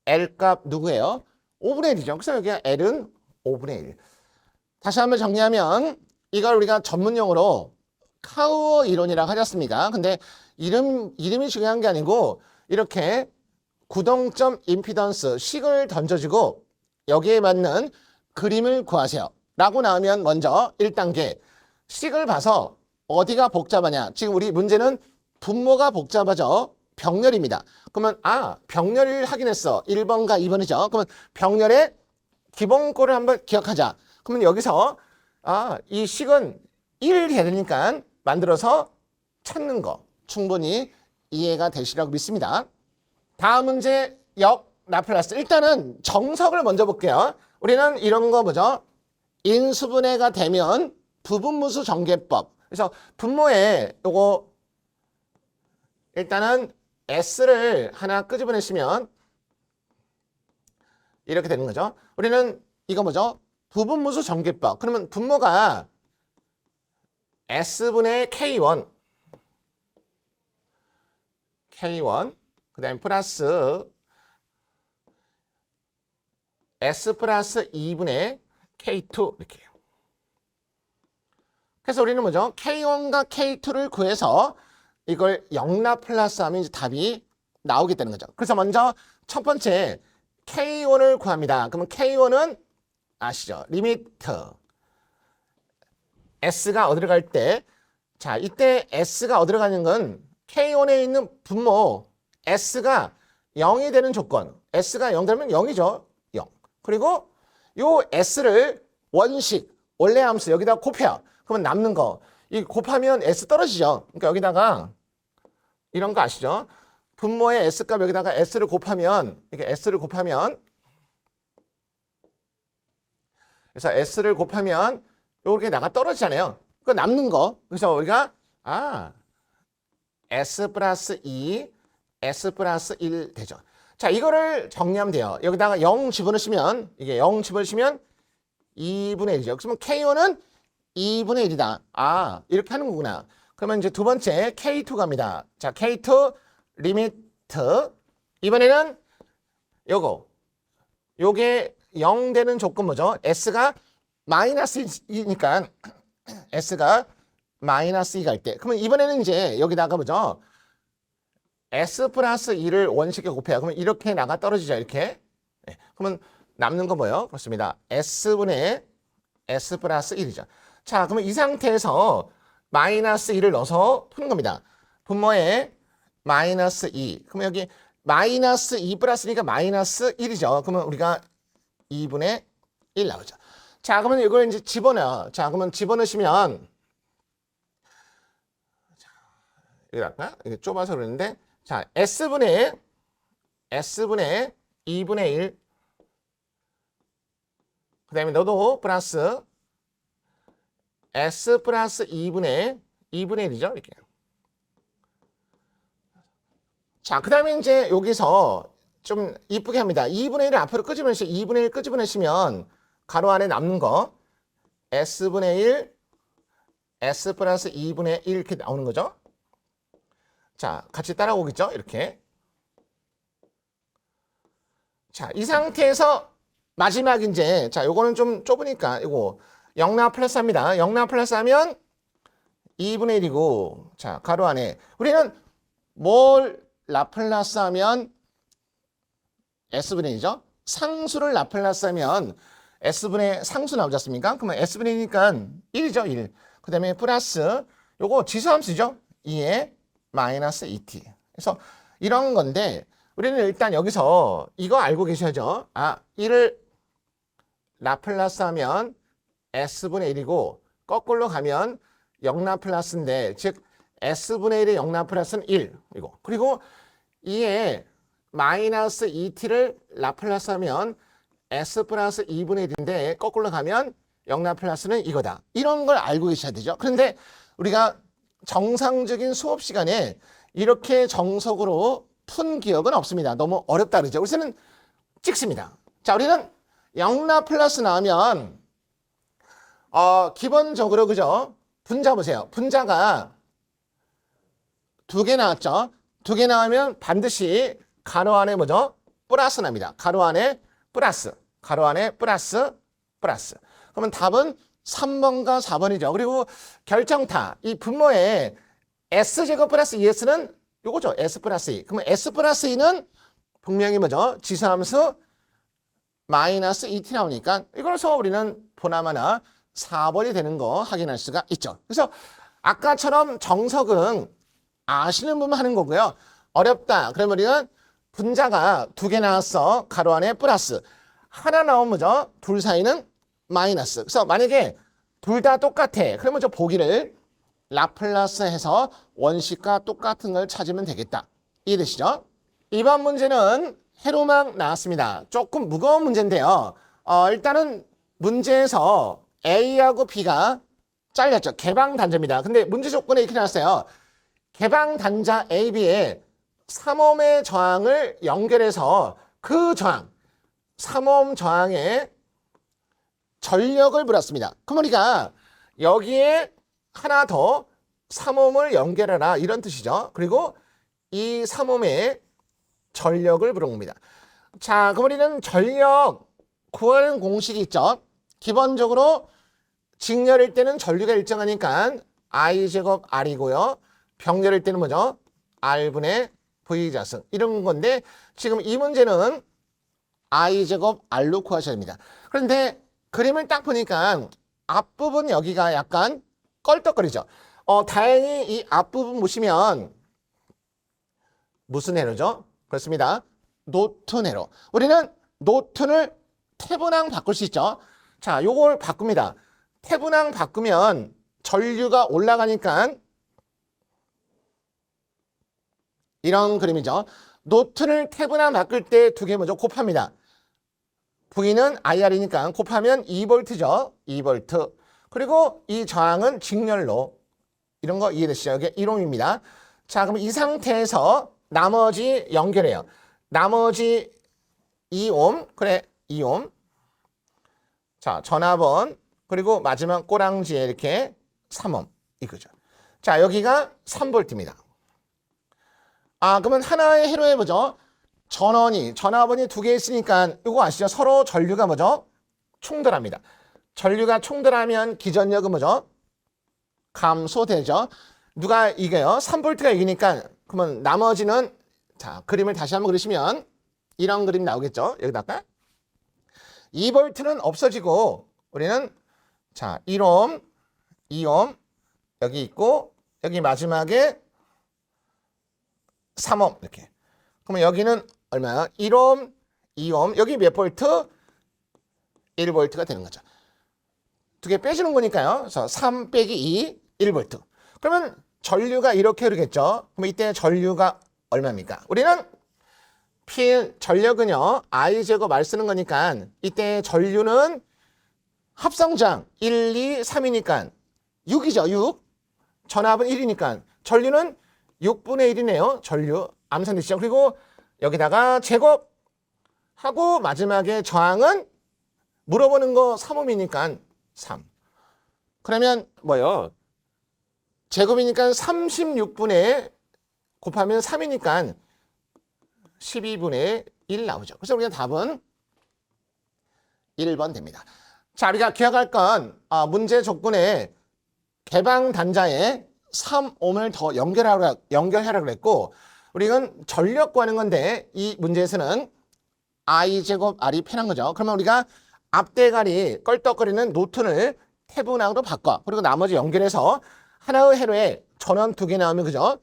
L 값 누구예요? 5분의 1이죠. 그래서 여기 L은 5분의 1. 다시 한번 정리하면 이걸 우리가 전문용어로 카우어 이론이라고 하지 않습니까? 근데 이름이 중요한 게 아니고 이렇게 구동점 임피던스 식을 던져주고 여기에 맞는 그림을 구하세요. 라고 나오면 먼저 1단계 식을 봐서 어디가 복잡하냐. 지금 우리 문제는 분모가 복잡하죠. 병렬입니다. 그러면 병렬을 확인했어. 1번과 2번이죠. 그러면 병렬의 기본꼴을 한번 기억하자. 그러면 여기서 이 식은 1을 해야 되니까 만들어서 찾는 거 충분히 이해가 되시라고 믿습니다. 다음 문제 역 라플라스. 일단은 정석을 먼저 볼게요. 우리는 이런 거 뭐죠? 인수분해가 되면 부분무수 전개법. 그래서 분모에 요거 일단은 S를 하나 끄집어내시면 이렇게 되는 거죠. 우리는 이거 뭐죠? 부분무수 전개법. 그러면 분모가 S분의 K1 그 다음에 플러스 S 플러스 2분의 K2 이렇게 해요. 그래서 우리는 뭐죠? K1과 K2를 구해서 이걸 영라플러스 하면 이제 답이 나오겠다는 거죠. 그래서 먼저 첫 번째 K1을 구합니다. 그러면 K1은 아시죠? 리미트 S가 어디로 갈 때, 자, 이때 S가 어디로 가는 건 K1에 있는 분모 S가 0이 되는 조건. S가 0 되면 0이죠. 0. 그리고 요 S를 원식, 원래 함수 여기다 곱해요. 그러면 남는 거. 이 곱하면 S 떨어지죠. 그러니까 여기다가 이런 거 아시죠? 분모의 S값 여기다가 S를 곱하면, 이렇게 S를 곱하면, 그래서 S를 곱하면 이렇게 나가 떨어지잖아요. 그 남는 거. 그래서 우리가 S 플러스 2, S 플러스 1 되죠. 자, 이거를 정리하면 돼요. 여기다가 0 집어넣으시면 이게 0 집어넣으시면 2분의 1이죠. 그러면 K1은 2분의 1이다. 이렇게 하는 거구나. 그러면 이제 두 번째 K2 갑니다. 자, K2 리미트. 이번에는 요게 0 되는 조건 뭐죠? S가 마이너스 2니까 S가 마이너스 2 갈 때. 그러면 이번에는 이제 여기다가 뭐죠? S 플러스 2를 원식에 곱해요. 그러면 이렇게 나가 떨어지죠. 이렇게. 네. 그러면 남는 거 뭐예요? 그렇습니다. S분의 S 플러스 1이죠. 자, 그러면 이 상태에서 마이너스 2를 넣어서 푸는 겁니다. 분모에 마이너스 2. 그러면 여기 마이너스 2 플러스니까 마이너스 1이죠. 그러면 우리가 2분의 1 나오죠. 자, 그러면 이걸 이제 집어넣어요. 자, 그러면 집어넣으시면 여기 할까? 이게 좁아서 그러는데, 자, S분의 2분의 1. 그 다음에 너도 플러스 S 플러스 2분의 1이죠. 이렇게. 자, 그 다음에 이제 여기서 좀 이쁘게 합니다. 2분의 1을 앞으로 끄집어내시면 2분의 1 끄집어내시면 가로 안에 남는 거 S분의 1, S 플러스 2분의 1 이렇게 나오는 거죠. 자, 같이 따라오겠죠? 이렇게. 자, 이 상태에서 마지막 이제, 자, 요거는 좀 좁으니까, 이거 영라 플러스 합니다. 영라 플러스 하면 2분의 1이고, 자, 가로 안에. 우리는 뭘 라플라스 하면 S분의 1이죠? 상수를 라플라스 하면 S분의 상수 나오지 않습니까? 그러면 S분의 1이니까 1이죠, 1. 그 다음에 플러스, 요거 지수함수죠? 2에 마이너스 2t. 그래서 이런 건데 우리는 일단 여기서 이거 알고 계셔야죠. 1을 라플라스 하면 S분의 1이고 거꾸로 가면 영라플라스인데 즉 S분의 1의 영라플라스는 1. 이거. 그리고 2에 마이너스 2t를 라플라스 하면 s 플러스 2분의 1인데 거꾸로 가면 0 라플라스는 이거다. 이런 걸 알고 계셔야 되죠. 그런데 우리가 정상적인 수업 시간에 이렇게 정석으로 푼 기억은 없습니다. 너무 어렵다 그러죠. 그래서는 찍습니다. 자, 우리는 0 라플라스 나오면 기본적으로 그죠? 분자 보세요. 분자가 2개 나왔죠. 2개 나오면 반드시 가로 안에 뭐죠? 플러스 납니다. 가로 안에 플러스, 가로 안에 플러스, 플러스. 그러면 답은 3번과 4번이죠. 그리고 결정타, 이 분모에 s제곱 플러스 2s는 요거죠. s 플러스 2. 그러면 s 플러스 2는 분명히 뭐죠? 지수함수 마이너스 2t 나오니까 이걸로서 우리는 보나마나 4번이 되는 거 확인할 수가 있죠. 그래서 아까처럼 정석은 아시는 분만 하는 거고요. 어렵다. 그러면 우리는 분자가 2개 나왔어. 가로 안에 플러스. 하나 나오면 뭐죠? 둘 사이는 마이너스. 그래서 만약에 둘 다 똑같아. 그러면 저 보기를 라플라스 해서 원식과 똑같은 걸 찾으면 되겠다. 이해되시죠? 이번 문제는 해로막 나왔습니다. 조금 무거운 문제인데요. 일단은 문제에서 A하고 B가 잘렸죠. 개방 단자입니다. 근데 문제 조건에 이렇게 나왔어요. 개방 단자 A, B에 3옴의 저항을 연결해서 그 저항, 3옴 저항에 전력을 불었습니다. 그럼 우리가 여기에 하나 더 3옴을 연결해라 이런 뜻이죠. 그리고 이 3옴에 전력을 부른 겁니다. 자, 그럼 우리는 전력 구하는 공식이 있죠. 기본적으로 직렬일 때는 전류가 일정하니까 I제곱 R이고요. 병렬일 때는 뭐죠? R분의 V자승 이런 건데 지금 이 문제는 I제곱 R로 구하셔야 됩니다. 그런데 그림을 딱 보니까 앞부분 여기가 약간 껄떡거리죠. 다행히 이 앞부분 보시면 무슨 회로죠? 그렇습니다. 노튼 회로. 우리는 노튼을 태분항 바꿀 수 있죠. 자, 요걸 바꿉니다. 태분항 바꾸면 전류가 올라가니까 이런 그림이죠. 노튼을 태분항 바꿀 때 두 개 먼저 곱합니다. V는 IR이니까 곱하면 2V죠. 2V. 그리고 이 저항은 직렬로. 이런 거 이해되시죠? 이게 1옴입니다. 자, 그럼 이 상태에서 나머지 연결해요. 나머지 2옴. 그래, 2옴. 자, 전압원. 그리고 마지막 꼬랑지에 이렇게 3옴. 이거죠. 자, 여기가 3V입니다. 그러면 하나의 해로 해보죠. 전압원이 두 개 있으니까 이거 아시죠? 서로 전류가 뭐죠? 충돌합니다. 전류가 충돌하면 기전력은 뭐죠? 감소되죠. 누가 이겨요? 3V가 이기니까 그러면 나머지는 자, 그림을 다시 한번 그리시면 이런 그림 나오겠죠? 여기다가 2V는 없어지고 우리는 자, 1옴, 2옴 여기 있고 여기 마지막에 3옴 이렇게. 그러면 여기는 얼마야? 1옴, 2옴. 여기 몇 볼트? 1볼트가 되는 거죠. 두 개 빼주는 거니까요. 그래서 3 빼기 2, 1볼트. 그러면 전류가 이렇게 흐르겠죠. 그럼 이때 전류가 얼마입니까? 우리는 전력은요. I제곱 R 쓰는 거니까 이때 전류는 합성장 1, 2, 3이니까 6이죠. 6. 전압은 1이니까 전류는 6분의 1이네요. 전류. 암산되시죠? 그리고 여기다가 제곱하고 마지막에 저항은 물어보는 거 3옴이니까 3. 그러면 뭐요? 제곱이니까 36분의 곱하면 3이니까 12분의 1 나오죠. 그래서 우리가 답은 1번 됩니다. 자, 우리가 기억할 건 문제 조건에 개방 단자에 3옴을 더 연결하라고 그랬고 우리는 전력 구하는 건데 이 문제에서는 I제곱 R이 편한 거죠. 그러면 우리가 앞대가리 껄떡거리는 노튼을 태분항으로 바꿔. 그리고 나머지 연결해서 하나의 회로에 전원 두 개 나오면 그죠?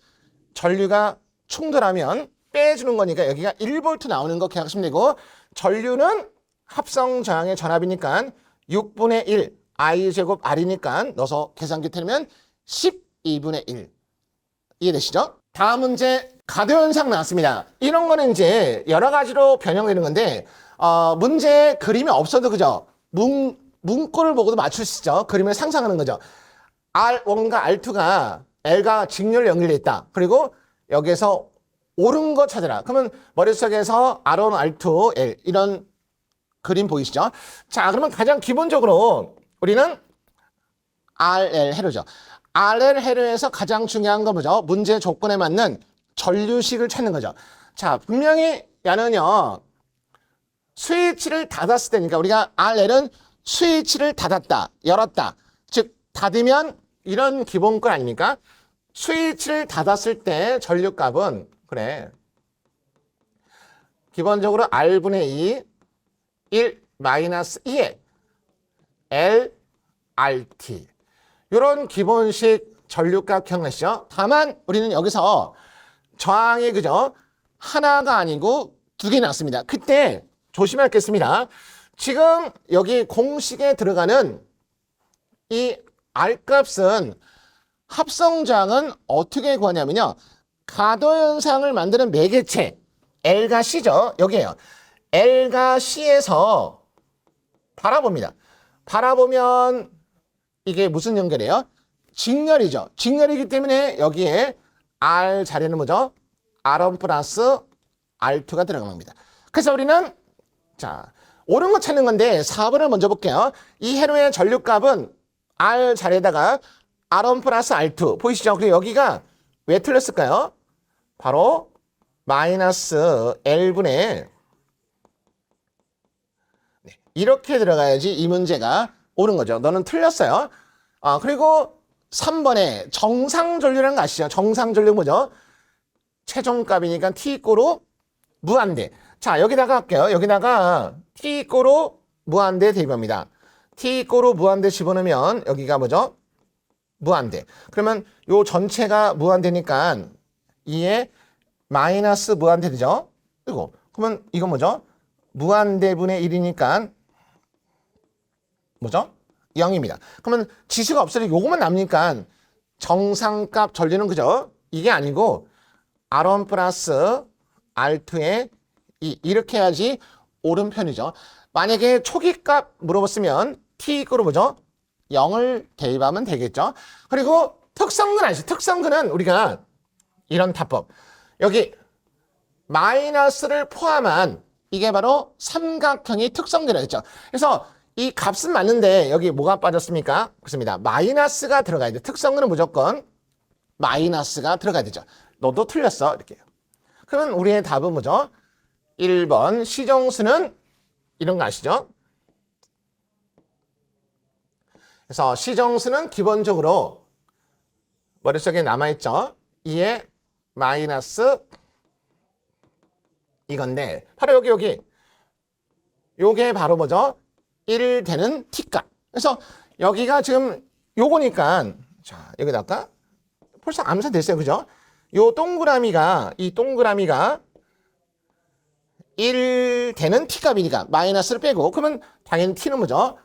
전류가 충돌하면 빼주는 거니까 여기가 1V 나오는 거 기억하시면 되고 전류는 합성 저항의 전압이니까 6분의 1 I제곱 R이니까 넣어서 계산기 틀면 12분의 1. 이해되시죠? 다음 문제 가도현상 나왔습니다. 이런 거는 이제 여러 가지로 변형되는 건데, 문제에 그림이 없어도 그죠? 문구를 보고도 맞출 수 있죠. 그림을 상상하는 거죠. R1과 R2가 L과 직렬 연결돼 있다. 그리고 여기에서 옳은 거 찾아라. 그러면 머릿속에서 R1, R2, L 이런 그림 보이시죠? 자, 그러면 가장 기본적으로 우리는 RL 해로죠. RL 해로에서 가장 중요한 건 뭐죠? 문제 조건에 맞는 전류식을 찾는 거죠. 자, 분명히 얘는요. 스위치를 닫았을 때니까 우리가 RL은 스위치를 닫았다, 열었다. 즉 닫으면 이런 기본권 아닙니까? 스위치를 닫았을 때 전류값은 그래. 기본적으로 R분의 2, 1 마이너스 2에 L, RT. 이런 기본식 전류값 기억나시죠? 다만 우리는 여기서 저항이 그죠? 하나가 아니고 두 개 나왔습니다. 그때 조심할 게 있습니다. 지금 여기 공식에 들어가는 이 R값은 합성저항은 어떻게 구하냐면요. 가도현상을 만드는 매개체 L과 C죠. 여기에요. L과 C에서 바라봅니다. 바라보면 이게 무슨 연결이에요? 직렬이죠. 직렬이기 때문에 여기에 R 자리는 뭐죠? R1 플러스 R2가 들어간 겁니다. 그래서 우리는 자 옳은 거 찾는 건데 4번을 먼저 볼게요. 이 회로의 전류값은 R 자리에다가 R1 플러스 R2 보이시죠? 그리고 여기가 왜 틀렸을까요? 바로 마이너스 L분의 이렇게 들어가야지 이 문제가 옳은 거죠. 너는 틀렸어요. 그리고 3번에 정상전류라는 거 아시죠? 정상전류 뭐죠? 최종값이니까 T=로 무한대. 자, 여기다가 할게요. 여기다가 T=로 무한대 대입합니다. T=로 무한대 집어넣으면 여기가 뭐죠? 무한대. 그러면 요 전체가 무한대니까 2에 마이너스 무한대 되죠? 이거. 그러면 이건 뭐죠? 무한대분의 1이니까 뭐죠? 0입니다. 그러면 지수가 없으니 요것만 남으니까 정상값 전류는 그죠? 이게 아니고 R1 플러스 R2에 이렇게 해야지 옳은 편이죠. 만약에 초기값 물어봤으면 T=로 뭐죠? 0을 대입하면 되겠죠. 그리고 특성근 아시죠? 특성근은 우리가 이런 타법. 여기 마이너스를 포함한 이게 바로 삼각형이 특성근이라고 했죠. 그래서 이 값은 맞는데 여기 뭐가 빠졌습니까? 그렇습니다. 마이너스가 들어가야 돼. 특성근은 무조건 마이너스가 들어가야 되죠. 너도 틀렸어. 이렇게. 그러면 우리의 답은 뭐죠? 1번 시정수는 이런 거 아시죠? 그래서 시정수는 기본적으로 머릿속에 남아있죠? 2의 마이너스 이건데 바로 여기 요게 바로 뭐죠? 1 되는 T값. 그래서 여기가 지금 요거니까 자 여기다가 벌써 암산 됐어요. 그죠? 요 동그라미가 이 동그라미가 1 되는 T값이니까 마이너스를 빼고 그러면 당연히 T는 뭐죠?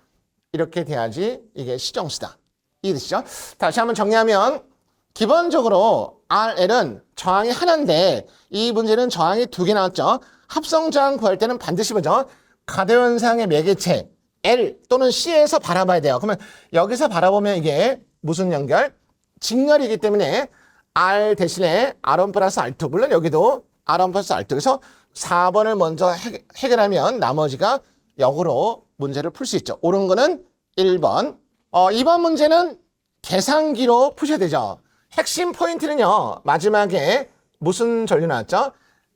이렇게 돼야지 이게 시정수다. 이해되시죠? 다시 한번 정리하면 기본적으로 RL은 저항이 하나인데 이 문제는 저항이 두 개 나왔죠. 합성저항 구할 때는 반드시 뭐죠? 가도현상의 매개체 L 또는 C에서 바라봐야 돼요. 그러면 여기서 바라보면 이게 무슨 연결? 직렬이기 때문에 R 대신에 R1 플러스 R2 물론 여기도 R1 플러스 R2 그래서 4번을 먼저 해결하면 나머지가 역으로 문제를 풀 수 있죠. 옳은 거는 1번. 2번 문제는 계산기로 푸셔야 되죠. 핵심 포인트는요. 마지막에 무슨 전류 나왔죠?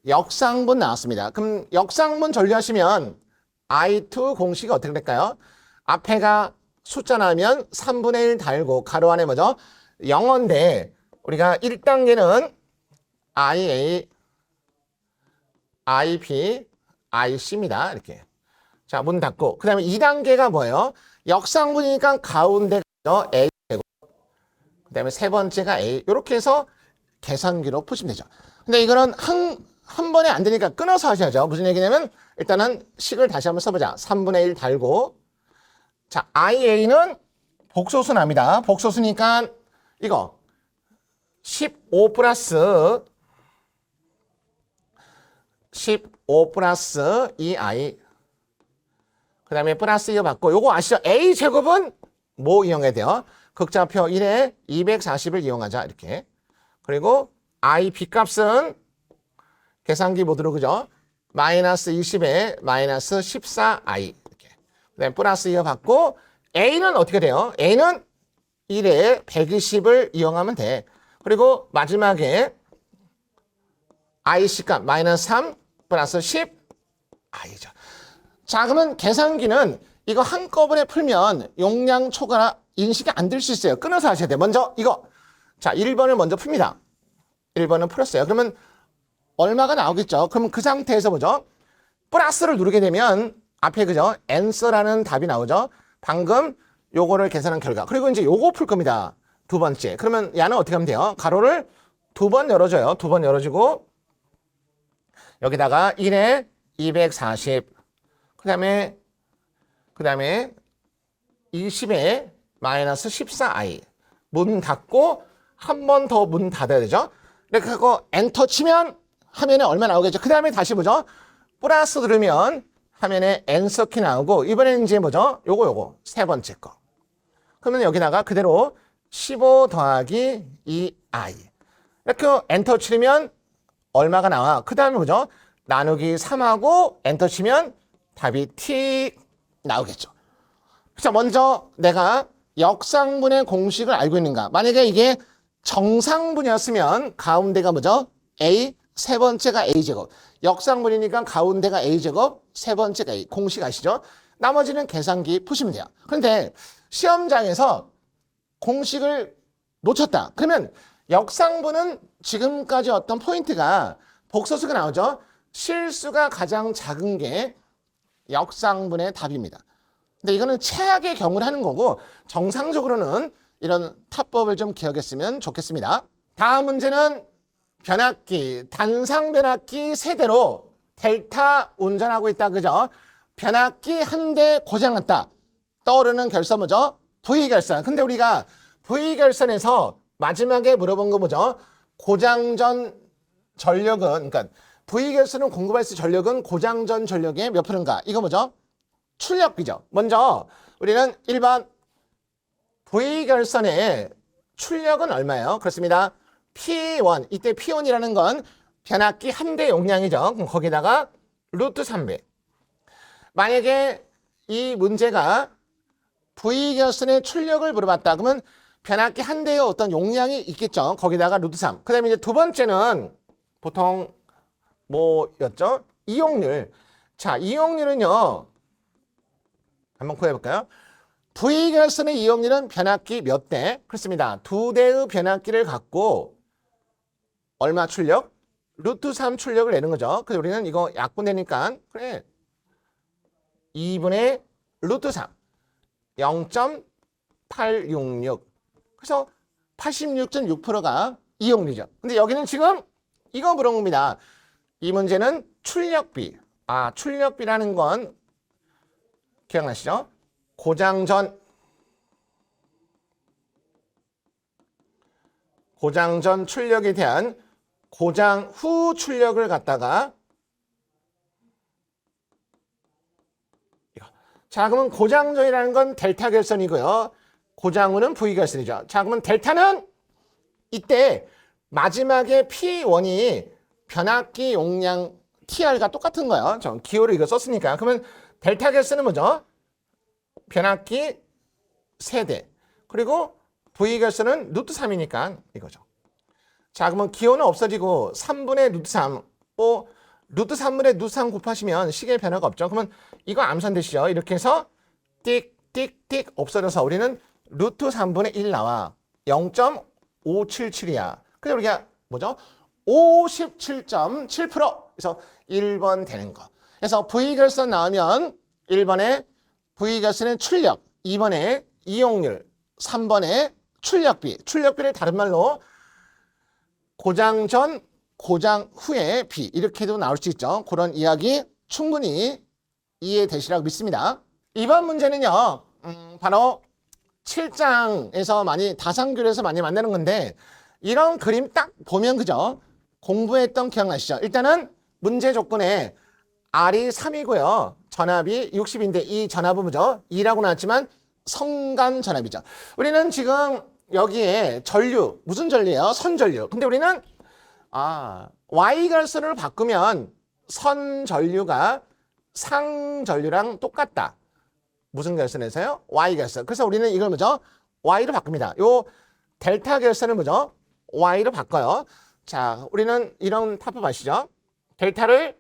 역상분 나왔습니다. 그럼 역상분 전류하시면 I2 공식이 어떻게 될까요? 앞에가 숫자 나오면 3분의 1 달고 가로 안에 뭐죠? 영어인데 우리가 1단계는 IA, IP, IC입니다. 이렇게. 자, 문 닫고. 그 다음에 2단계가 뭐예요? 역상분이니까 가운데가 A 되고 그 다음에 세 번째가 A. 이렇게 해서 계산기로 푸시면 되죠. 근데 이거는 한 번에 안 되니까 끊어서 하셔야죠. 무슨 얘기냐면 일단은 식을 다시 한번 써보자. 3분의 1 달고 자, IA는 복소수 납니다. 복소수니까 이거 15 플러스 15 플러스 2i. 그 다음에 플러스 2가 받고, 요거 아시죠? a제곱은 뭐 이용해야 돼요? 극좌표 1에 240을 이용하자, 이렇게. 그리고 i b값은 계산기 모드로, 그죠? 마이너스 20에 마이너스 14i. 이렇게. 그 다음에 플러스 2가 받고, a는 어떻게 돼요? a는 1에 120을 이용하면 돼. 그리고 마지막에 IC값 마이너스 3 플러스 10 I죠. 자, 그러면 계산기는 이거 한꺼번에 풀면 용량 초과 인식이 안 될 수 있어요. 끊어서 하셔야 돼요. 먼저 이거. 자, 1번을 먼저 풉니다. 1번은 풀었어요. 그러면 얼마가 나오겠죠? 그러면 그 상태에서 뭐죠? 플러스를 누르게 되면 앞에 그죠? answer라는 답이 나오죠? 방금 요거를 계산한 결과. 그리고 이제 요거 풀 겁니다. 두 번째. 그러면 얘는 어떻게 하면 돼요? 가로를 두 번 열어줘요. 두 번 열어주고 여기다가 1에 240. 그 다음에 20에 마이너스 14i. 문 닫고 한 번 더 문 닫아야 되죠? 이렇게 하고 엔터 치면 화면에 얼마 나오겠죠? 그 다음에 다시 뭐죠? 플러스 누르면 화면에 answer 키 나오고 이번에는 이제 뭐죠? 요거 세 번째 거. 그러면 여기다가 그대로 15 더하기 2i. 이렇게 엔터 치면 얼마가 나와? 그 다음에 뭐죠? 나누기 3하고 엔터 치면 답이 틱 나오겠죠. 자, 먼저 내가 역상분의 공식을 알고 있는가? 만약에 이게 정상분이었으면 가운데가 뭐죠? a, 세 번째가 a제곱. 역상분이니까 가운데가 a제곱, 세 번째가 a. 공식 아시죠? 나머지는 계산기 푸시면 돼요. 그런데 시험장에서 공식을 놓쳤다. 그러면 역상분은 지금까지 어떤 포인트가 복소수가 나오죠. 실수가 가장 작은 게 역상분의 답입니다. 근데 이거는 최악의 경우를 하는 거고 정상적으로는 이런 타법을 좀 기억했으면 좋겠습니다. 다음 문제는 변압기, 단상 변압기 세대로 델타 운전하고 있다. 그죠? 변압기 한 대 고장났다. 떠오르는 결선 뭐죠? V결선. 근데 우리가 V결선에서 마지막에 물어본 거 뭐죠? 고장 전 전력은, 그러니까 V결선은 공급할 수 전력은 고장 전 전력의 몇 프로인가? 이거 뭐죠? 출력비죠. 먼저 우리는 1번 V결선의 출력은 얼마예요? 그렇습니다. P1. 이때 P1이라는 건 변압기 한 대 용량이죠. 그럼 거기다가 루트 3배. 만약에 이 문제가 V결선의 출력을 물어봤다. 그러면 변압기 한 대의 어떤 용량이 있겠죠. 거기다가 루트 3. 그 다음에 이제 두 번째는 보통 뭐였죠? 이용률. 자, 이용률은요. 한번 구해볼까요? V결선의 이용률은 변압기 몇 대? 그렇습니다. 두 대의 변압기를 갖고 얼마 출력? 루트 3 출력을 내는 거죠. 그래서 우리는 이거 약분되니까 그래 2분의 루트 3 0.866. 그래서 86.6%가 이용률이죠. 근데 여기는 지금 이거 물어본 겁니다. 이 문제는 출력비. 아, 출력비라는 건 기억나시죠? 고장 전 출력에 대한 고장 후 출력을 갖다가 이거. 자, 그러면 고장 전이라는 건 델타 결선이고요. 고장 후는 V 결선이죠. 자, 그러면 델타는 이때 마지막에 P1이 변압기 용량 TR과 똑같은 거예요. 저 기호를 이거 썼으니까. 그러면 델타 결선은 뭐죠? 변압기 세대. 그리고 V 결선은 루트 3이니까 이거죠. 자, 그러면 기호는 없어지고 3분의 루트 3. 또 루트 3분의 루트 3 곱하시면 식의 변화가 없죠. 그러면 이거 암산되시죠? 이렇게 해서 띡띡띡 없어져서 우리는 루트 3분의 1 나와. 0.577이야. 그래서 우리가 뭐죠? 57.7%. 그래서 1번 되는 거. 그래서 V결선 나오면 1번에 V결선의 출력, 2번에 이용률, 3번에 출력비. 출력비를 다른 말로 고장 전, 고장 후의 비. 이렇게도 나올 수 있죠. 그런 이야기 충분히 이해되시라고 믿습니다. 이번 문제는요. 바로 7장에서 많이 다산교에서 많이 만나는 건데 이런 그림 딱 보면 그죠? 공부했던 기억나시죠? 일단은 문제 조건에 R이 3이고요. 전압이 60인데 이 전압은 뭐죠? 2라고 나왔지만 성간 전압이죠. 우리는 지금 여기에 전류, 무슨 전류예요? 선전류. 근데 우리는 Y결선을 바꾸면 선전류가 상전류랑 똑같다. 무슨 결선에서요? Y결선. 그래서 우리는 이걸 뭐죠? Y로 바꿉니다. 요 델타 결선을 뭐죠? Y로 바꿔요. 자, 우리는 이런 타법 아시죠? 델타를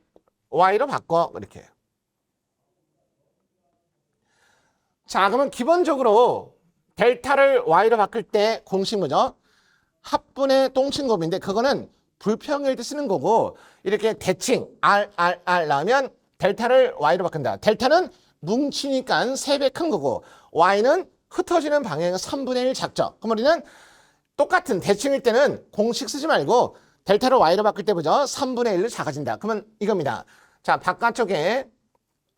Y로 바꿔. 이렇게. 자, 그러면 기본적으로 델타를 Y로 바꿀 때 공식 뭐죠? 합분의 똥친곱인데 그거는 불평일 때 쓰는 거고 이렇게 대칭 R 나오면 델타를 Y로 바꾼다. 델타는 뭉치니까 3배 큰 거고 Y는 흩어지는 방향의 3분의 1 작죠. 그럼 우리는 똑같은 대칭일 때는 공식 쓰지 말고 델타를 Y로 바꿀 때 보죠. 3분의 1로 작아진다. 그러면 이겁니다. 자, 바깥쪽에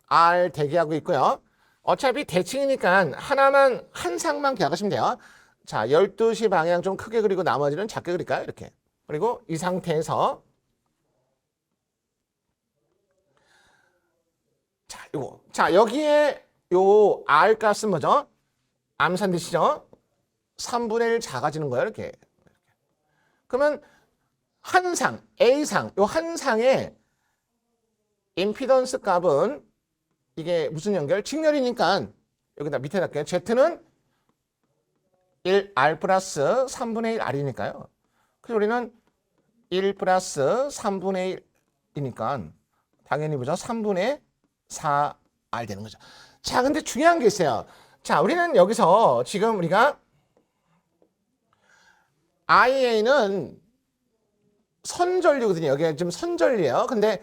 R 대기하고 있고요. 어차피 대칭이니까 하나만 한 상만 기억하시면 돼요. 자, 12시 방향 좀 크게 그리고 나머지는 작게 그릴까요? 이렇게. 그리고 이 상태에서 자, 요거. 자, 여기에 요 R 값은 뭐죠? 암산되시죠? 3분의 1 작아지는 거예요, 이렇게. 그러면 한 상, A상, 요 한 상의 임피던스 값은 이게 무슨 연결? 직렬이니까 여기다 밑에 달게요. Z는 1R 플러스 3분의 1 R이니까요. 그래서 우리는 1 플러스 3분의 1이니까 당연히 뭐죠? 3분의 4R 되는 거죠. 자, 근데 중요한 게 있어요. 자, 우리는 여기서 지금 우리가 IA는 선전류거든요. 여기가 지금 선전류예요. 근데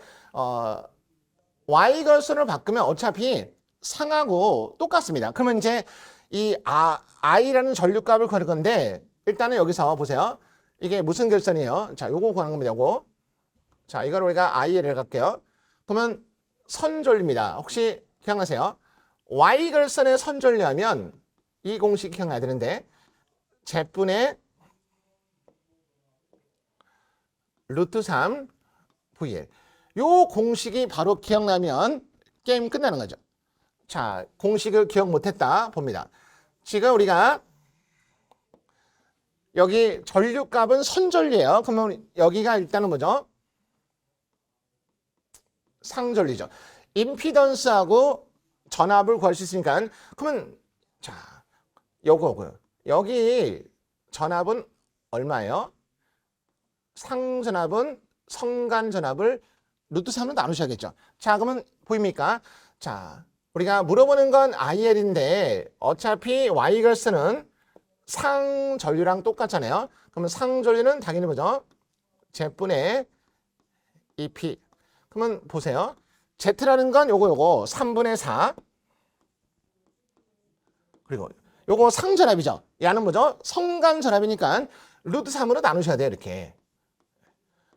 Y결선을 바꾸면 어차피 상하고 똑같습니다. 그러면 이제 이 I라는 전류값을 구할 건데 일단은 여기서 보세요. 이게 무슨 결선이에요? 자, 요거 구하는 겁니다. 요거. 자, 이걸 우리가 IL을 갈게요. 그러면 선전류입니다. 혹시 기억나세요? Y결선의 선전류하면 이 공식 기억나야 되는데 Z분의 루트 3 VL. 요 공식이 바로 기억나면 게임 끝나는 거죠. 자, 공식을 기억 못했다 봅니다. 지금 우리가 여기 전류값은 선전류예요. 그러면 여기가 일단은 뭐죠? 상전류죠. 임피던스하고 전압을 구할 수 있으니까 그러면 자, 요거 여기 전압은 얼마예요? 상전압은 성간전압을 루트 3으로 나누셔야겠죠. 자, 그러면 보입니까? 자, 우리가 물어보는 건 IL인데 어차피 Y결선은 상전류랑 똑같잖아요. 그러면 상전류는 당연히 뭐죠? Z분의 EP. 그러면 보세요. Z라는 건 요거 3분의 4. 그리고 요거 상전압이죠. 얘는 뭐죠? 성간전압이니까 루트 3으로 나누셔야 돼요. 이렇게.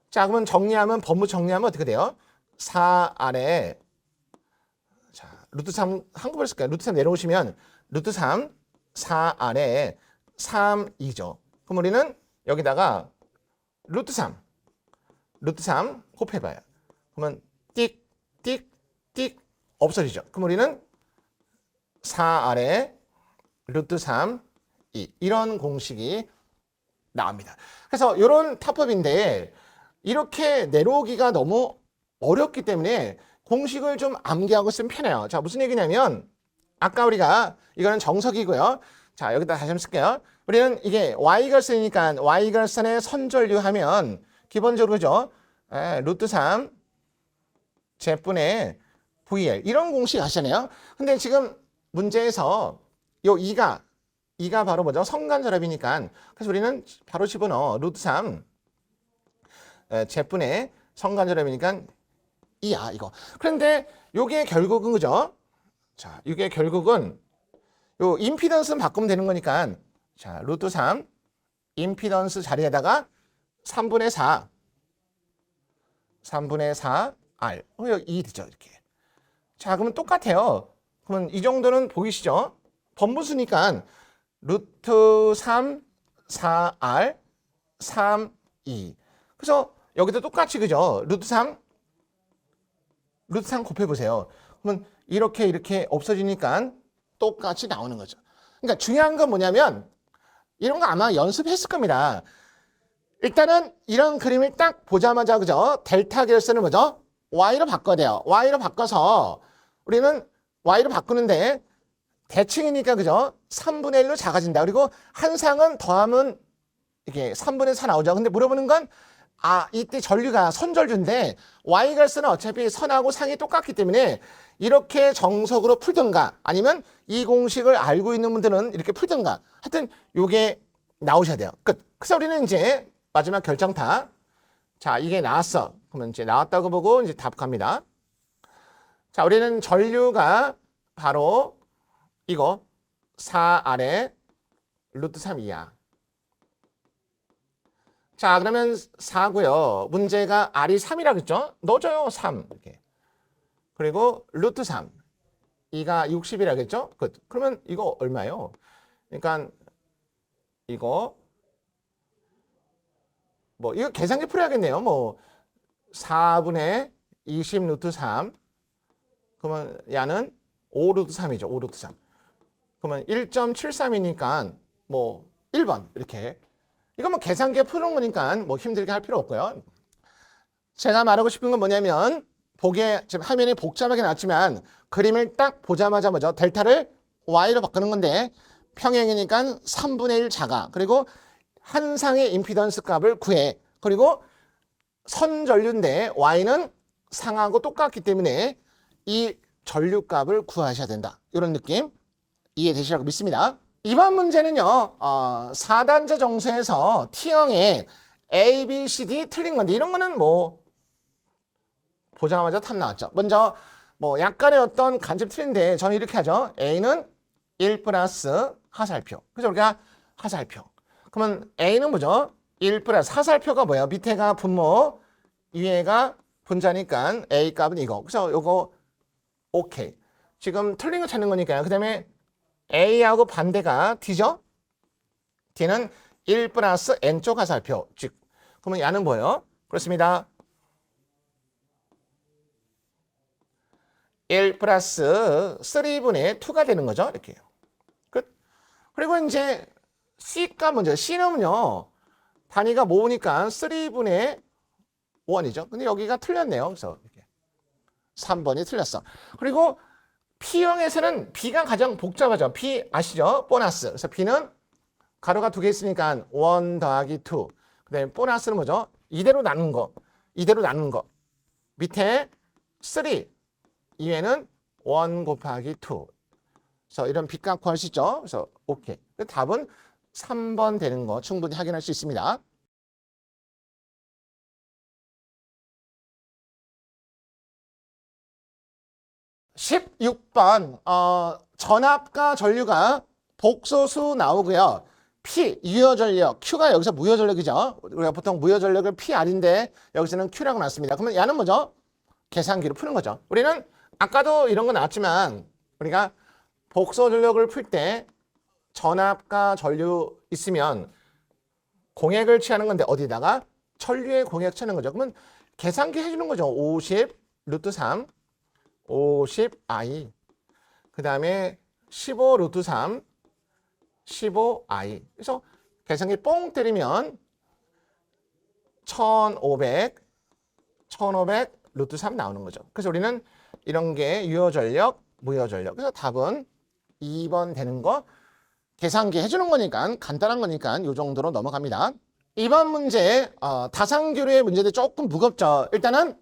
자, 그러면 정리하면 법무 정리하면 어떻게 돼요? 4R에 자, 루트 3 한꺼번에 쓸까요? 루트 3 내려오시면 루트 3 4R에 3, 2죠. 그럼 우리는 여기다가 루트 3 곱해봐요. 그러면 띡 없어지죠. 그럼 우리는 4R에 루트 3, 2 이런 공식이 나옵니다. 그래서 이런 타법인데 이렇게 내려오기가 너무 어렵기 때문에 공식을 좀 암기하고 쓰면 편해요. 자, 무슨 얘기냐면 아까 우리가 이거는 정석이고요. 자, 여기다 다시 한번 쓸게요. 우리는 이게 Y결선이니까 Y결선의 선전류 하면 기본적으로 그죠? 루트 3 Z분의 VL 이런 공식 아시잖아요. 근데 지금 문제에서 요 2가 바로 뭐죠? 성간전압이니까 그래서 우리는 바로 집어넣어 루트 3 Z분의 성간전압이니까 2야 이거. 그런데 요게 결국은 그죠? 자, 이게 결국은 요 임피던스는 바꾸면 되는 거니까 자, 루트 3 임피던스 자리에다가 3분의 4 R. 여기 2 되죠, 이렇게. 자, 그러면 똑같아요. 그러면 이 정도는 보이시죠? 번분수니까 루트 3 4R 3 2. 그래서 여기도 똑같이 그죠? 루트 3 루트 3 곱해보세요. 그러면 이렇게 없어지니까 똑같이 나오는 거죠. 그러니까 중요한 건 뭐냐면 이런 거 아마 연습했을 겁니다. 일단은 이런 그림을 딱 보자마자 그죠? 델타 결선을 뭐죠? y로 바꿔야 돼요. y로 바꿔서 우리는 y로 바꾸는데 대칭이니까 그죠? 3분의 1로 작아진다. 그리고 한상은 더하면 이게 3분의 4 나오죠. 근데 물어보는 건 이때 전류가 선전류인데 y결선은 어차피 선하고 상이 똑같기 때문에 이렇게 정석으로 풀든가 아니면 이 공식을 알고 있는 분들은 이렇게 풀든가 하여튼 요게 나오셔야 돼요. 끝. 그래서 우리는 이제 마지막 결정타. 자, 이게 나왔어. 그러면 이제 나왔다고 보고 이제 답 갑니다. 자, 우리는 전류가 바로 이거 4R에 루트 3이야. 자, 그러면 4고요. 문제가 R이 3이라 그랬죠? 넣어줘요. 3. 이렇게. 그리고 루트 3. 2가 60이라 그랬죠? 그러면 이거 얼마예요? 그러니까 이거 이거 계산기 풀어야겠네요. 4분의 20 루트 3. 그러면 야는 5 루트 3이죠. 5 루트 3. 그러면 1.73이니까 1번 이렇게. 이거 계산기에 푸는 거니까 힘들게 할 필요 없고요. 제가 말하고 싶은 건 뭐냐면 보기에 지금 화면이 복잡하게 나왔지만 그림을 딱 보자마자 뭐죠? 델타를 y로 바꾸는 건데 평행이니까 3분의 1 작아. 그리고 한 상의 임피던스 값을 구해. 그리고 선전류인데 y는 상하고 똑같기 때문에 이 전류 값을 구하셔야 된다. 이런 느낌 이해되시라고 믿습니다. 이번 문제는요. 4단자 정수에서 T형에 A, B, C, D 틀린 건데 이런 거는 보자마자 탑 나왔죠. 먼저 약간의 어떤 간접 틀린데 저는 이렇게 하죠. A는 1 플러스 하살표. 그래서 우리가 하살표. 그러면 A는 뭐죠? 1 플러스 하살표가 뭐예요? 밑에가 분모, 위에가 분자니까 A 값은 이거. 그래서 요거 오케이. 지금 틀린 거 찾는 거니까요. 그 다음에 A하고 반대가 D죠? D는 1 플러스 N쪽 하살표. 즉, 그러면 야는 뭐예요? 그렇습니다. 1 플러스 3분의 2가 되는 거죠. 이렇게. 끝. 그리고 이제 C가 먼저. C는요. 단위가 모으니까 3분의 1이죠. 근데 여기가 틀렸네요. 그래서 이렇게 3번이 틀렸어. 그리고 P형에서는 B가 가장 복잡하죠. P 아시죠? 보너스. 그래서 B는 가로가 2개 있으니까 1 더하기 2. 그 다음에 보너스는 뭐죠? 이대로 나눈 거. 이대로 나눈 거. 밑에 3. 이외에는 1 곱하기 2. 그래서 이런 빗값 구할 수 있죠. 그래서 오케이. 답은 3번 되는 거 충분히 확인할 수 있습니다. 16번 전압과 전류가 복소수 나오고요. P 유효전력, Q가 여기서 무효전력이죠. 우리가 보통 무효전력을 PR인데 여기서는 Q라고 놨습니다. 그러면 야는 뭐죠? 계산기로 푸는 거죠. 우리는 아까도 이런 거 나왔지만 우리가 복소전력을 풀 때 전압과 전류 있으면 공액을 취하는 건데 어디다가 전류의 공액 취하는 거죠. 그러면 계산기 해주는 거죠. 50 루트 3 50i 그 다음에 15 루트 3 15i. 그래서 계산기 뽕 때리면 1500 루트 3 나오는 거죠. 그래서 우리는 이런 게 유효전력, 무효전력. 그래서 답은 2번 되는 거 계산기 해주는 거니까 간단한 거니까 이 정도로 넘어갑니다. 이번 문제 다상교류의 문제도 조금 무겁죠. 일단은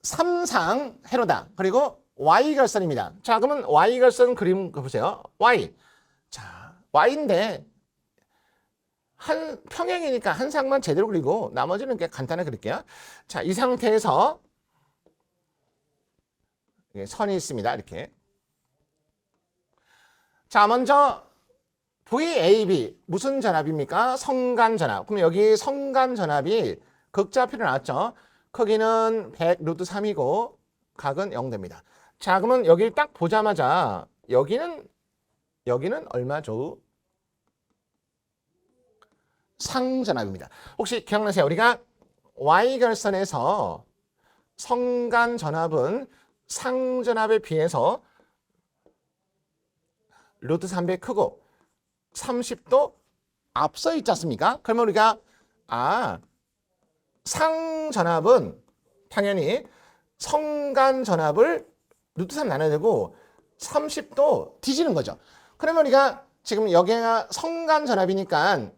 3상 회로다. 그리고 Y결선입니다. 자, 그러면 Y결선 그림 보세요. Y. 자, Y인데 한 평행이니까 한 상만 제대로 그리고 나머지는 그냥 간단하게 그릴게요. 자, 이 상태에서 선이 있습니다. 이렇게. 자, 먼저 VAB 무슨 전압입니까? 성간전압. 그럼 여기 성간전압이 극좌표로 나왔죠. 크기는 100 루트 3이고 각은 0됩니다. 자, 그러면 여기를 딱 보자마자 여기는 얼마죠? 상전압입니다. 혹시 기억나세요? 우리가 Y결선에서 성간전압은 상전압에 비해서 루트 3배 크고 30도 앞서 있지 않습니까? 그러면 우리가 상전압은 당연히 성간전압을 루트 3 나눠야 되고 30도 뒤지는 거죠. 그러면 우리가 지금 여기가 성간전압이니까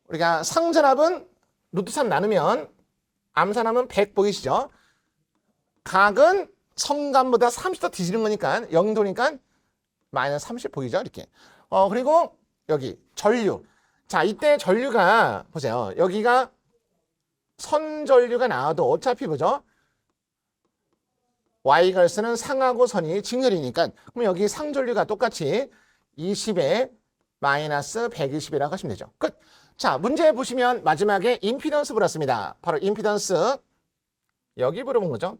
우리가 상전압은 루트 3 나누면 암산하면 100 보이시죠? 각은 성간보다 30도 뒤지는 거니까 0도니까 마이너스 30 보이죠? 이렇게. 그리고 여기 전류. 자, 이때 전류가 보세요. 여기가 선전류가 나와도 어차피 뭐죠? Y걸스는 상하고 선이 직렬이니까 그럼 여기 상전류가 똑같이 20에 마이너스 120이라고 하시면 되죠. 끝. 자, 문제 보시면 마지막에 임피던스 물었습니다. 바로 임피던스 여기 물어본 거죠.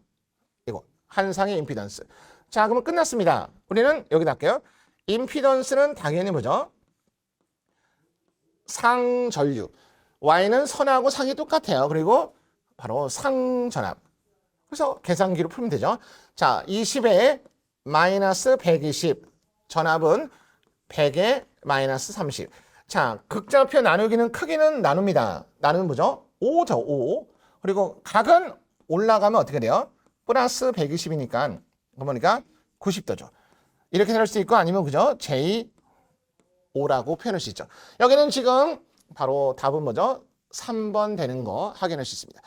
이거 한상의 임피던스. 자, 그러면 끝났습니다. 우리는 여기다 할게요. 임피던스는 당연히 뭐죠? 상전류. Y는 선하고 상이 똑같아요. 그리고 바로 상전압. 그래서 계산기로 풀면 되죠. 자, 20에 마이너스 120. 전압은 100에 마이너스 30. 자, 극좌표 나누기는 크기는 나눕니다. 나누면 뭐죠? 5죠, 5. 그리고 각은 올라가면 어떻게 돼요? 플러스 120이니까 그러니까 90도죠. 이렇게 될 수 있고 아니면 그죠? J5라고 표현할 수 있죠. 여기는 지금 바로 답은 뭐죠? 3번 되는 거 확인할 수 있습니다.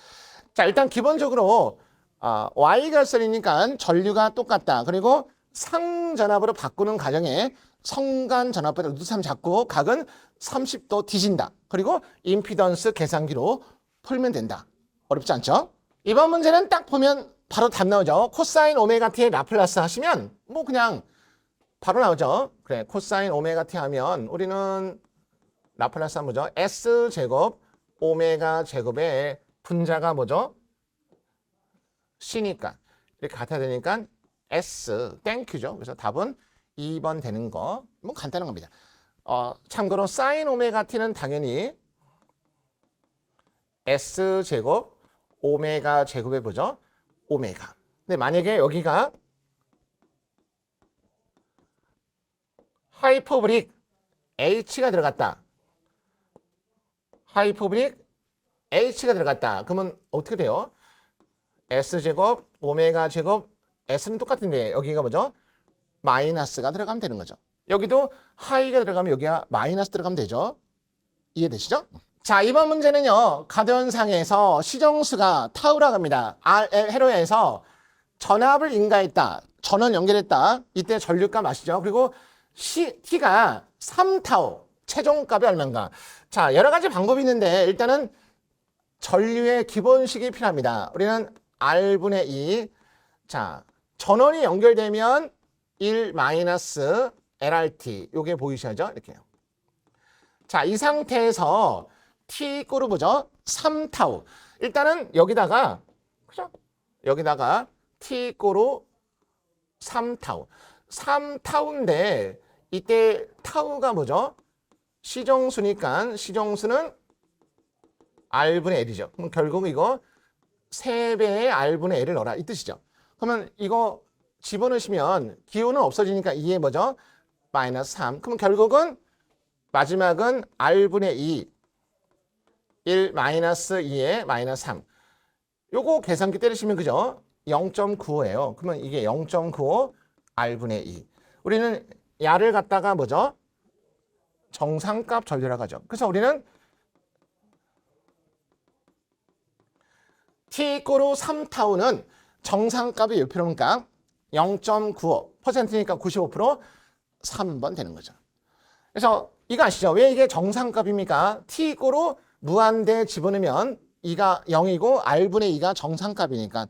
자, 일단 기본적으로 Y결선이니까 전류가 똑같다. 그리고 상전압으로 바꾸는 과정에 성간전압보다 루트 3 잡고 각은 30도 뒤진다. 그리고 임피던스 계산기로 풀면 된다. 어렵지 않죠? 이번 문제는 딱 보면 바로 답 나오죠. 코사인 오메가 t의 라플라스 하시면 뭐 그냥 바로 나오죠. 그래, 코사인 오메가 t 하면 우리는 라플라스 하면 뭐죠? S제곱 오메가 제곱의 분자가 뭐죠? C니까 이렇게 같아야 되니까 S 땡큐죠. 그래서 답은 2번 되는 거. 뭐 간단한 겁니다. 참고로 사인 오메가 t는 당연히 S제곱 오메가 제곱에 뭐죠? 오메가. 근데 만약에 여기가 하이퍼브릭 H가 들어갔다. 하이퍼브릭 H가 들어갔다. 그러면 어떻게 돼요? S제곱 오메가 제곱 S는 똑같은데 여기가 뭐죠? 마이너스가 들어가면 되는 거죠. 여기도 하이가 들어가면 여기가 마이너스 들어가면 되죠. 이해되시죠? 자, 이번 문제는요. 가변상에서 시정수가 타우라고 합니다. 회로에서 전압을 인가했다. 전원 연결했다. 이때 전류값 아시죠? 그리고 T가 3타우. 최종값이 얼마인가? 자, 여러 가지 방법이 있는데 일단은 전류의 기본식이 필요합니다. 우리는 R분의 2. 자, 전원이 연결되면 1 마이너스 LRT. 요게 보이셔야죠? 이렇게요. 자, 이 상태에서 T 꼬르 보죠? 3타우. 일단은 여기다가 그죠? 여기다가 T 꼬르 3타우. 3타우인데 이때 타우가 뭐죠? 시정수니까 시정수는 R분의 L이죠. 그럼 결국 이거 3배의 R분의 L을 넣어라 이 뜻이죠. 그러면 이거 집어넣으시면 기호는 없어지니까 2에 뭐죠? 마이너스 3. 그럼 결국은 마지막은 R분의 2 1 마이너스 2에 마이너스 3. 요거 계산기 때리시면 그죠? 0.95예요. 그러면 이게 0.95 R분의 2. 우리는 야를 갖다가 뭐죠? 정상값 전류라고 하죠. 그래서 우리는 T 꼬르 3타우는 정상값의 요표론값 0.95%니까 95% 3번 되는 거죠. 그래서 이거 아시죠? 왜 이게 정상값입니까? T 꼬르 무한대 집어넣으면 2가 0이고 R분의 2가 정상값이니까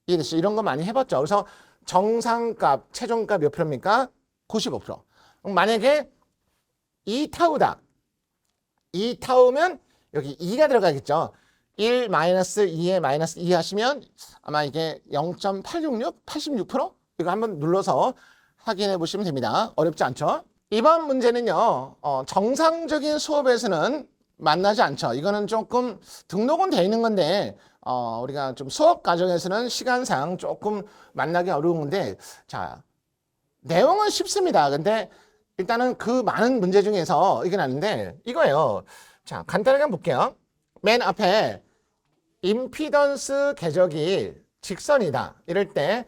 이해됐죠? 이런 거 많이 해봤죠. 그래서 정상값, 최종값 몇 프로입니까? 95%. 만약에 2타우다. 2타우면 여기 2가 들어가겠죠. 1 마이너스 2에 마이너스 2 하시면 아마 이게 0.866? 86%? 이거 한번 눌러서 확인해 보시면 됩니다. 어렵지 않죠? 이번 문제는요. 정상적인 수업에서는 만나지 않죠. 이거는 조금 등록은 돼 있는 건데 우리가 좀 수업 과정에서는 시간상 조금 만나기 어려운데, 자, 내용은 쉽습니다. 근데 일단은 그 많은 문제 중에서 이게 나는데 이거예요. 자, 간단하게 한번 볼게요. 맨 앞에 임피던스 궤적이 직선이다. 이럴 때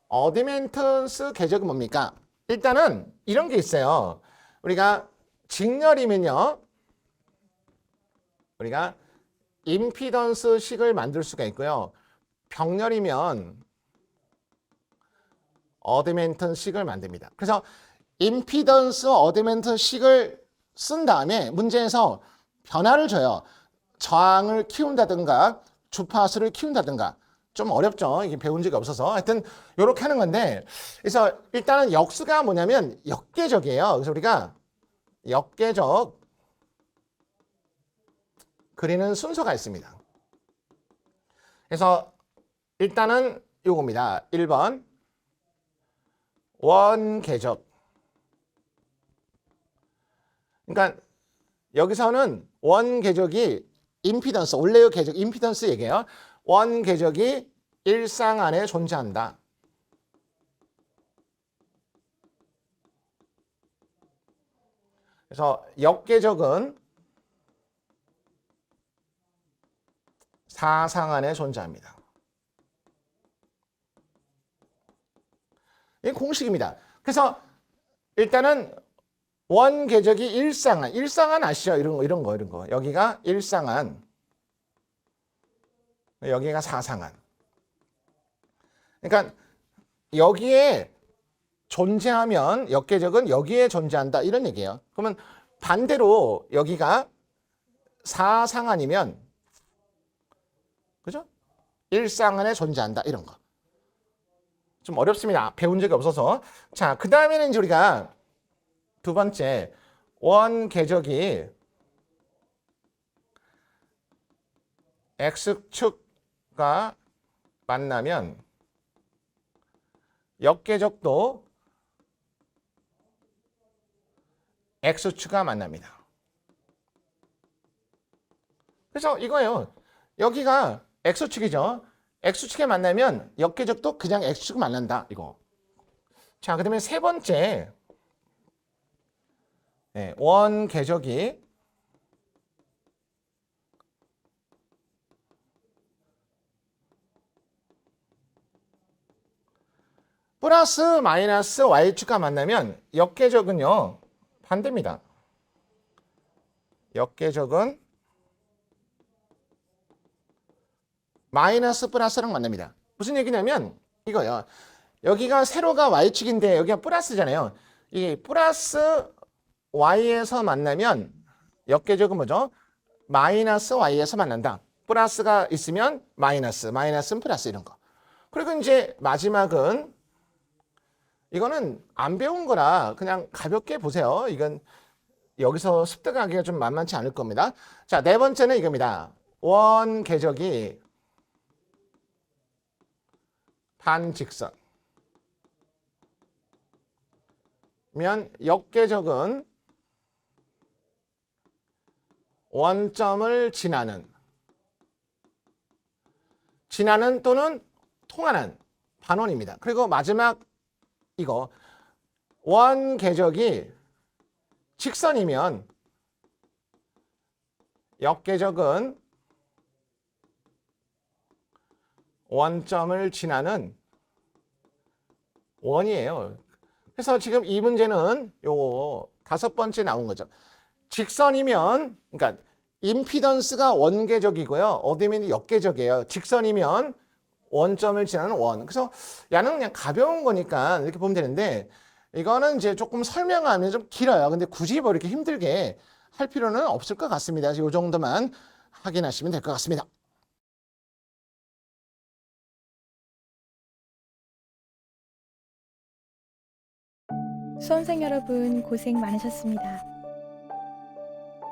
어드멘턴스 궤적은 뭡니까? 일단은 이런 게 있어요. 우리가 직렬이면요. 우리가 임피던스 식을 만들 수가 있고요. 병렬이면 어드멘턴 식을 만듭니다. 그래서 임피던스 어드멘턴 식을 쓴 다음에 문제에서 변화를 줘요. 저항을 키운다든가 주파수를 키운다든가. 좀 어렵죠. 이게 배운 적이 없어서. 하여튼 이렇게 하는 건데, 그래서 일단은 역수가 뭐냐면 역계적이에요. 그래서 우리가 역계적 그리는 순서가 있습니다. 그래서 일단은 요겁니다. 1번 원계적. 그러니까 여기서는 원계적이 임피던스, 원래의 계적, 임피던스 얘기예요. 원계적이 일상 안에 존재한다. 그래서 역계적은 사상 안에 존재합니다. 이 공식입니다. 그래서 일단은 원계적이 일상안, 일상안 아시죠? 이런 거. 여기가 일상안, 여기가 사상안. 그러니까 여기에 존재하면 역계적은 여기에 존재한다 이런 얘기예요. 그러면 반대로 여기가 사상안이면 그죠? 일상안에 존재한다 이런 거. 좀 어렵습니다. 배운 적이 없어서. 자, 그 다음에는 이제 우리가 두 번째 원계적이 X축과 만나면 역계적도 X축과 만납니다. 그래서 이거예요. 여기가 X축이죠. X축에 만나면 역계적도 그냥 X축 만난다. 이거. 자, 그 다음에 세 번째 원계적이 플러스 마이너스 Y축과 만나면 역계적은요. 반대입니다. 역계적은 마이너스 플러스랑 만납니다. 무슨 얘기냐면 이거요. 여기가 세로가 Y축인데 여기가 플러스잖아요. 이 플러스 Y에서 만나면 역계적은 뭐죠? 마이너스 Y에서 만난다. 플러스가 있으면 마이너스, 마이너스는 플러스 이런 거. 그리고 이제 마지막은 이거는 안 배운 거라 그냥 가볍게 보세요. 이건 여기서 습득하기가 좀 만만치 않을 겁니다. 자, 네 번째는 이겁니다. 원계적이 반직선. 면 역계적은 원점을 지나는 또는 통하는 반원입니다. 그리고 마지막 이거 원계적이 직선이면 역계적은 원점을 지나는 원이에요. 그래서 지금 이 문제는 요거 다섯 번째 나온 거죠. 직선이면 그러니까 임피던스가 원계적이고요. 어드멘이 역계적이에요. 직선이면 원점을 지나는 원. 그래서 야는 그냥 가벼운 거니까 이렇게 보면 되는데 이거는 이제 조금 설명하면 좀 길어요. 근데 굳이 뭐 이렇게 힘들게 할 필요는 없을 것 같습니다. 이 정도만 확인하시면 될 것 같습니다. 수험생 여러분 고생 많으셨습니다.